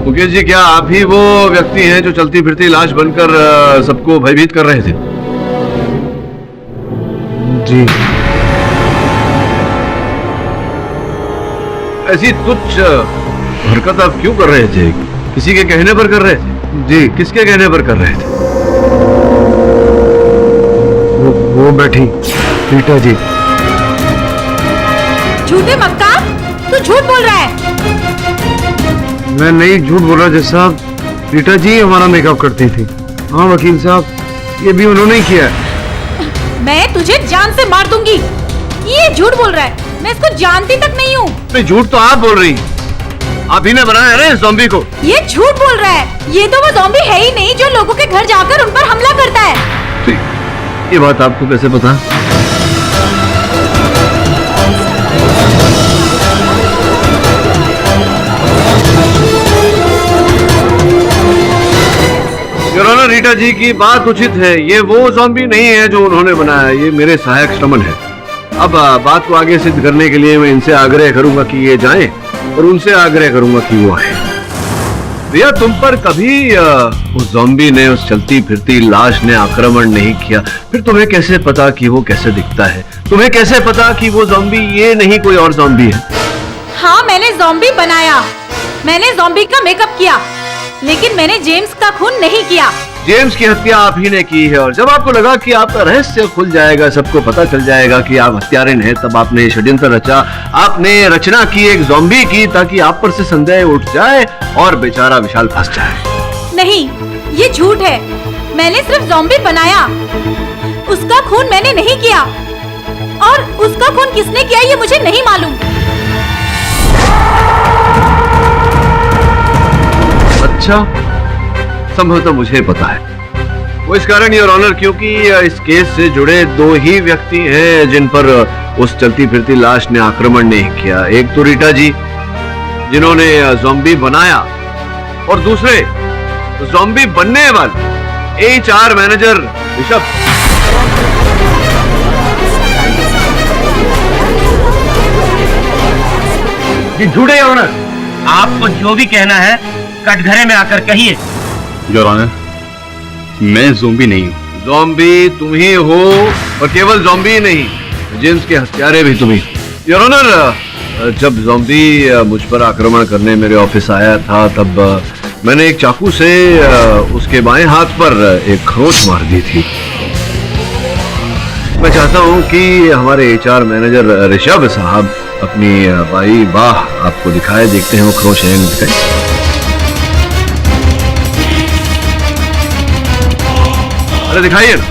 F: मुकेश जी, क्या आप ही वो व्यक्ति हैं जो चलती फिरती लाश बनकर सबको भयभीत कर रहे थे?
J: जी।
F: ऐसी तुच्छ हरकत आप क्यों कर रहे थे? किसी के कहने पर कर रहे थे?
J: जी।
F: किसके कहने पर कर रहे थे?
J: वो बैठी रीटा जी।
M: झूठे मक्कार, तू झूठ बोल रहा है।
J: मैं नहीं झूठ बोल रहा जज साहब, रीटा जी हमारा मेकअप करती थी। हाँ वकील साहब, ये भी उन्होंने ही किया है।
M: मैं तुझे जान से मार दूंगी। ये झूठ बोल रहा है, मैं इसको जानती तक नहीं हूँ।
F: नहीं, झूठ तो आप बोल रही हैं। आप ही ने बनाया है ना इस ज़ॉम्बी को।
M: ये झूठ बोल रहा है। ये तो वो ज़ॉम्बी है ही नहीं जो लोगों के घर जाकर उन पर हमला करता है।
F: ये बात आपको कैसे पता? योर ऑनर, रीटा जी की बात उचित है। ये वो ज़ॉम्बी नहीं है जो उन्होंने बनाया, ये मेरे सहायक श्रमण है। अब बात को आगे सिद्ध करने के लिए मैं इनसे आग्रह करूंगा कि ये जाएं और उनसे आग्रह करूंगा कि वो आए। भैया, तुम पर कभी उस ज़ॉम्बी ने, उस चलती फिरती लाश ने आक्रमण नहीं किया, फिर तुम्हें कैसे पता कि वो कैसे दिखता है? तुम्हें कैसे पता कि वो ज़ॉम्बी ये नहीं कोई और ज़ॉम्बी है?
M: हाँ, मैंने ज़ॉम्बी बनाया, मैंने ज़ॉम्बी का मेकअप किया, लेकिन मैंने जेम्स का खून नहीं किया।
F: जेम्स की हत्या आप ही ने की है, और जब आपको लगा कि आपका रहस्य खुल जाएगा, सबको पता चल जाएगा कि आप हत्यारिन हैं, तब आपने षड्यंत्र रचा। आपने रचना की एक ज़ॉम्बी की, ताकि आप पर से संदेह उठ जाए और बेचारा विशाल फंस जाए।
M: नहीं, ये झूठ है। मैंने सिर्फ ज़ॉम्बी बनाया, उसका खून मैंने नहीं किया, और उसका खून किसने किया ये मुझे नहीं मालूम।
F: अच्छा, संभवतः मुझे पता है। वो इस कारण, योर ऑनर, क्योंकि इस केस से जुड़े दो ही व्यक्ति हैं जिन पर उस चलती फिरती लाश ने आक्रमण नहीं किया। एक तो रीटा जी, जिन्होंने ज़ॉम्बी बनाया, और दूसरे ज़ॉम्बी बनने वाले HR मैनेजर ऋषभ।
I: जी झूठे योर ऑनर, आपको जो भी कहना है कटघरे में आकर कहिए।
F: योर ऑनर, मैं ज़ॉम्बी नहीं हूँ। ज़ॉम्बी तुम ही हो, और केवल ज़ॉम्बी नहीं, जेम्स के हत्यारे भी तुम ही। योर ऑनर, जब ज़ॉम्बी मुझ पर आक्रमण करने मेरे ऑफिस आया था, तब मैंने एक चाकू से उसके बाएं हाथ पर एक खरोंच मार दी थी। मैं चाहता हूँ कि हमारे HR मैनेजर ऋषभ साहब अपनी बाई बाह आपको दिखाए। देखते हैं वो खरोंच है नहीं दिखाई। अरे दिखाइए ना।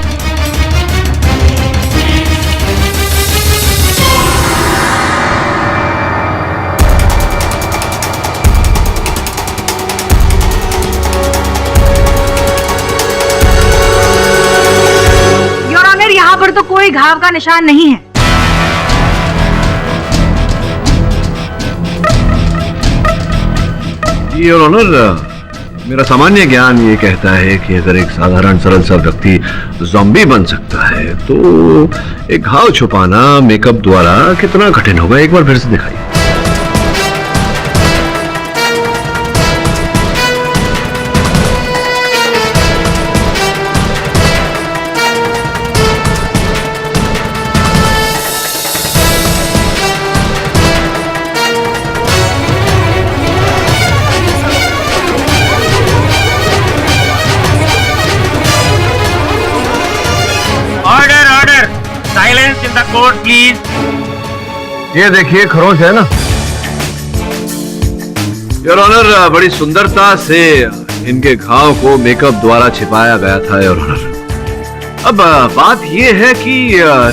G: योर ऑनर, यहाँ पर तो कोई घाव का निशान नहीं है।
F: योर ऑनर, मेरा सामान्य ज्ञान ये कहता है कि अगर एक साधारण सरल सा व्यक्ति ज़ॉम्बी बन सकता है, तो एक घाव छुपाना मेकअप द्वारा कितना कठिन होगा। एक बार फिर से दिखाइए।
I: Order order, silence in the court please.
F: ये देखिए खरोंच है ना। योर ऑनर, बड़ी सुंदरता से इनके घाव को मेकअप द्वारा छिपाया गया था योर ऑनर। अब बात ये है कि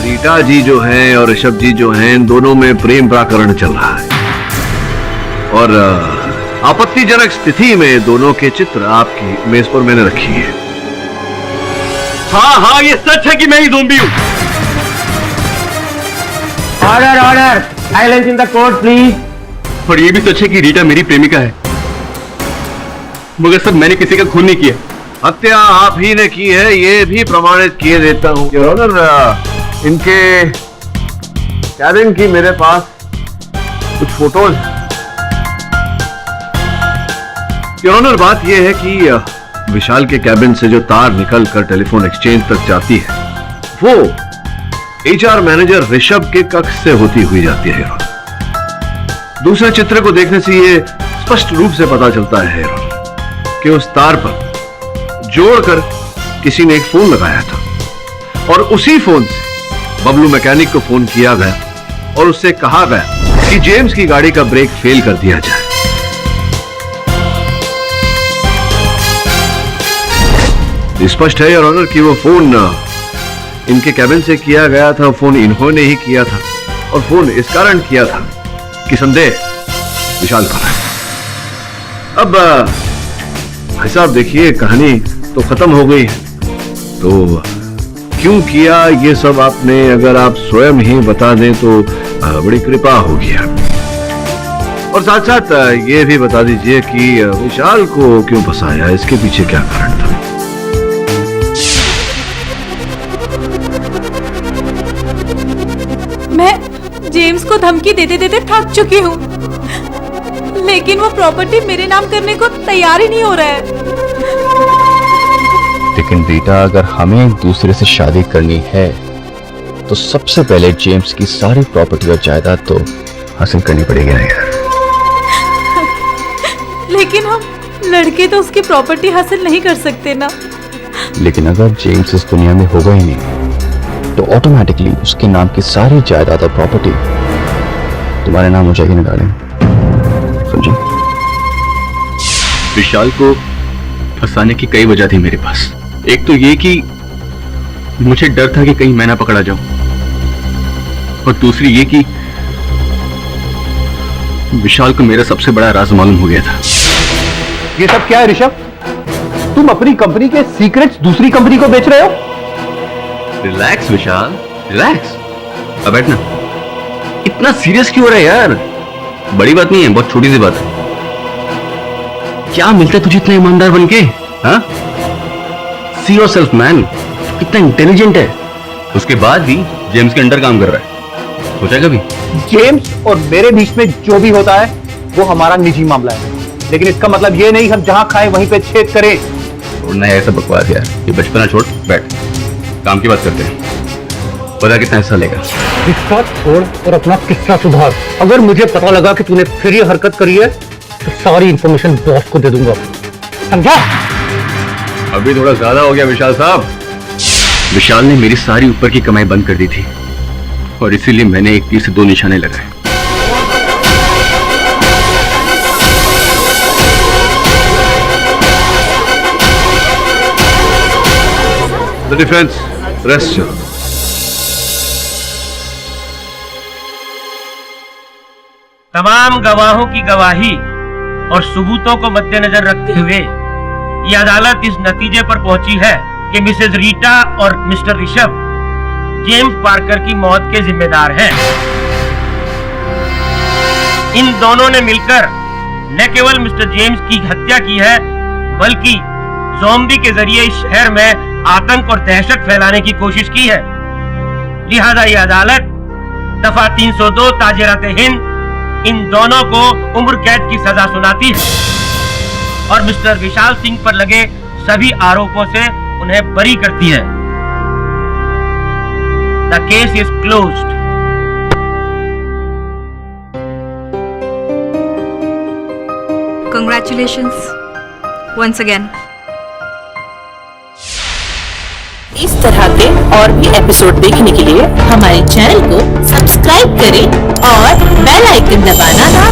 F: रीटा जी जो हैं और ऋषभ जी जो हैं, इन दोनों में प्रेम प्रकरण चल रहा है, और आपत्तिजनक स्थिति में दोनों के चित्र आपकी मेज पर मैंने रखी है। हाँ, ये सच है कि मैं ही ज़ॉम्बी हूँ।
I: Order order, silence in the court please.
F: और ये भी सच है कि रीटा मेरी प्रेमिका है।
J: मगर सर मैंने किसी का खून नहीं किया।
F: हत्या आप ही ने की है, ये भी प्रमाणित किए देता हूं। योर ऑनर, इनके कैबिन की मेरे पास कुछ फोटोज हैं। योर ऑनर, बात यह है कि विशाल के कैबिन से जो तार निकलकर टेलीफोन एक्सचेंज तक जाती है वो HR मैनेजर ऋषभ के कक्ष से होती हुई जाती है। योर ऑनर, दूसरे चित्र को देखने से ये स्पष्ट रूप से पता चलता है योर ऑनर कि उस तार पर जोड़कर किसी ने एक फोन लगाया था और उसी फोन से बबलू मैकेनिक को फोन किया गया और उससे कहा गया कि जेम्स की गाड़ी का ब्रेक फेल कर दिया जाए। स्पष्ट है योर ऑनर कि वो फोन इनके कैबिन से किया गया था, फोन इन्होंने ही किया था और फोन इस कारण किया था कि संदेह विशाल पर है। अब भाई साहब देखिए, कहानी तो खत्म हो गई है, तो क्यों किया ये सब आपने अगर आप स्वयं ही बता दें तो बड़ी कृपा होगी। और साथ साथ ये भी बता दीजिए कि विशाल को क्यों फंसाया, इसके पीछे क्या कारण था।
M: मैं जेम्स को धमकी देते देते थक चुकी हूँ, लेकिन वो प्रॉपर्टी मेरे नाम करने को तैयार ही नहीं हो रहा है।
H: लेकिन बेटा, अगर हमें एक दूसरे से शादी करनी है तो सबसे पहले जेम्स की सारी प्रॉपर्टी और जायदाद तो हासिल करनी पड़ेगी ना यार।
M: लेकिन हम लड़के तो उसकी प्रॉपर्टी हासिल नहीं कर सकते ना।
H: लेकिन अगर जेम्स इस दुनिया में होगा ही नहीं तो ऑटोमेटिकली उसके नाम की सारी जायदाद और प्रॉपर्टी तुम्हारे नाम हो जाएगी ना डार्लिंग, समझी?
J: विशाल को फंसाने की कई वजह थी मेरे पास। एक तो ये कि मुझे डर था कि कहीं मैं ना पकड़ा जाऊं, और दूसरी ये कि विशाल को मेरा सबसे बड़ा राज मालूम हो गया था।
A: ये सब क्या है ऋषभ? तुम अपनी कंपनी के सीक्रेट्स दूसरी कंपनी को बेच रहे हो?
J: रिलैक्स विशाल, रिलैक्स। अब बैठना। इतना सीरियस क्यों हो रहा है यार? बड़ी बात नहीं है, बहुत छोटी सी बात है। क्या मिलता है तुझे इतना ईमानदार बनके? हाँ? सी योरसेल्फ मैन, कितना इंटेलिजेंट है, उसके बाद भी जेम्स के अंडर काम कर रहा है। सोचा कभी?
A: जेम्स और मेरे बीच में जो भी होता है वो हमारा निजी मामला है, लेकिन इसका मतलब ये नहीं हम जहां खाए वहीं पे छेद करें।
J: छोड़ना है ऐसा बकवास यार, ये बचपना छोड़, बैठ, काम की बात करते हैं। पता कितना हिस्सा लेगा?
A: किस्सा छोड़ और अपना किस्सा सुधार। अगर मुझे पता लगा कि तूने फिर ये हरकत करी है तो सारी इंफॉर्मेशन बॉस को दे दूंगा, समझा?
J: अभी थोड़ा ज्यादा हो गया विशाल साहब। विशाल ने मेरी सारी ऊपर की कमाई बंद कर दी थी और इसीलिए मैंने एक तीर से दो निशाने लगाए।
F: The defense, rest your honor.
I: तमाम गवाहों की गवाही और सबूतों को मद्देनजर रखते हुए ये अदालत इस नतीजे पर पहुंची है कि मिसेज रीटा और मिस्टर ऋषभ जेम्स पार्कर की मौत के जिम्मेदार हैं। इन दोनों ने मिलकर न केवल मिस्टर जेम्स की हत्या की है, बल्कि ज़ॉम्बी के जरिए इस शहर में आतंक और दहशत फैलाने की कोशिश की है। लिहाजा ये अदालत दफा 302 ताजिरात-ए-हिंद इन दोनों को उम्र कैद की सजा सुनाती है और मिस्टर विशाल सिंह पर लगे सभी आरोपों से उन्हें बरी करती है। The case is closed.
G: Congratulations once again.
O: इस तरह के और भी एपिसोड देखने के लिए हमारे चैनल को सब्सक्राइब करें और बेल आइकन दबाना ना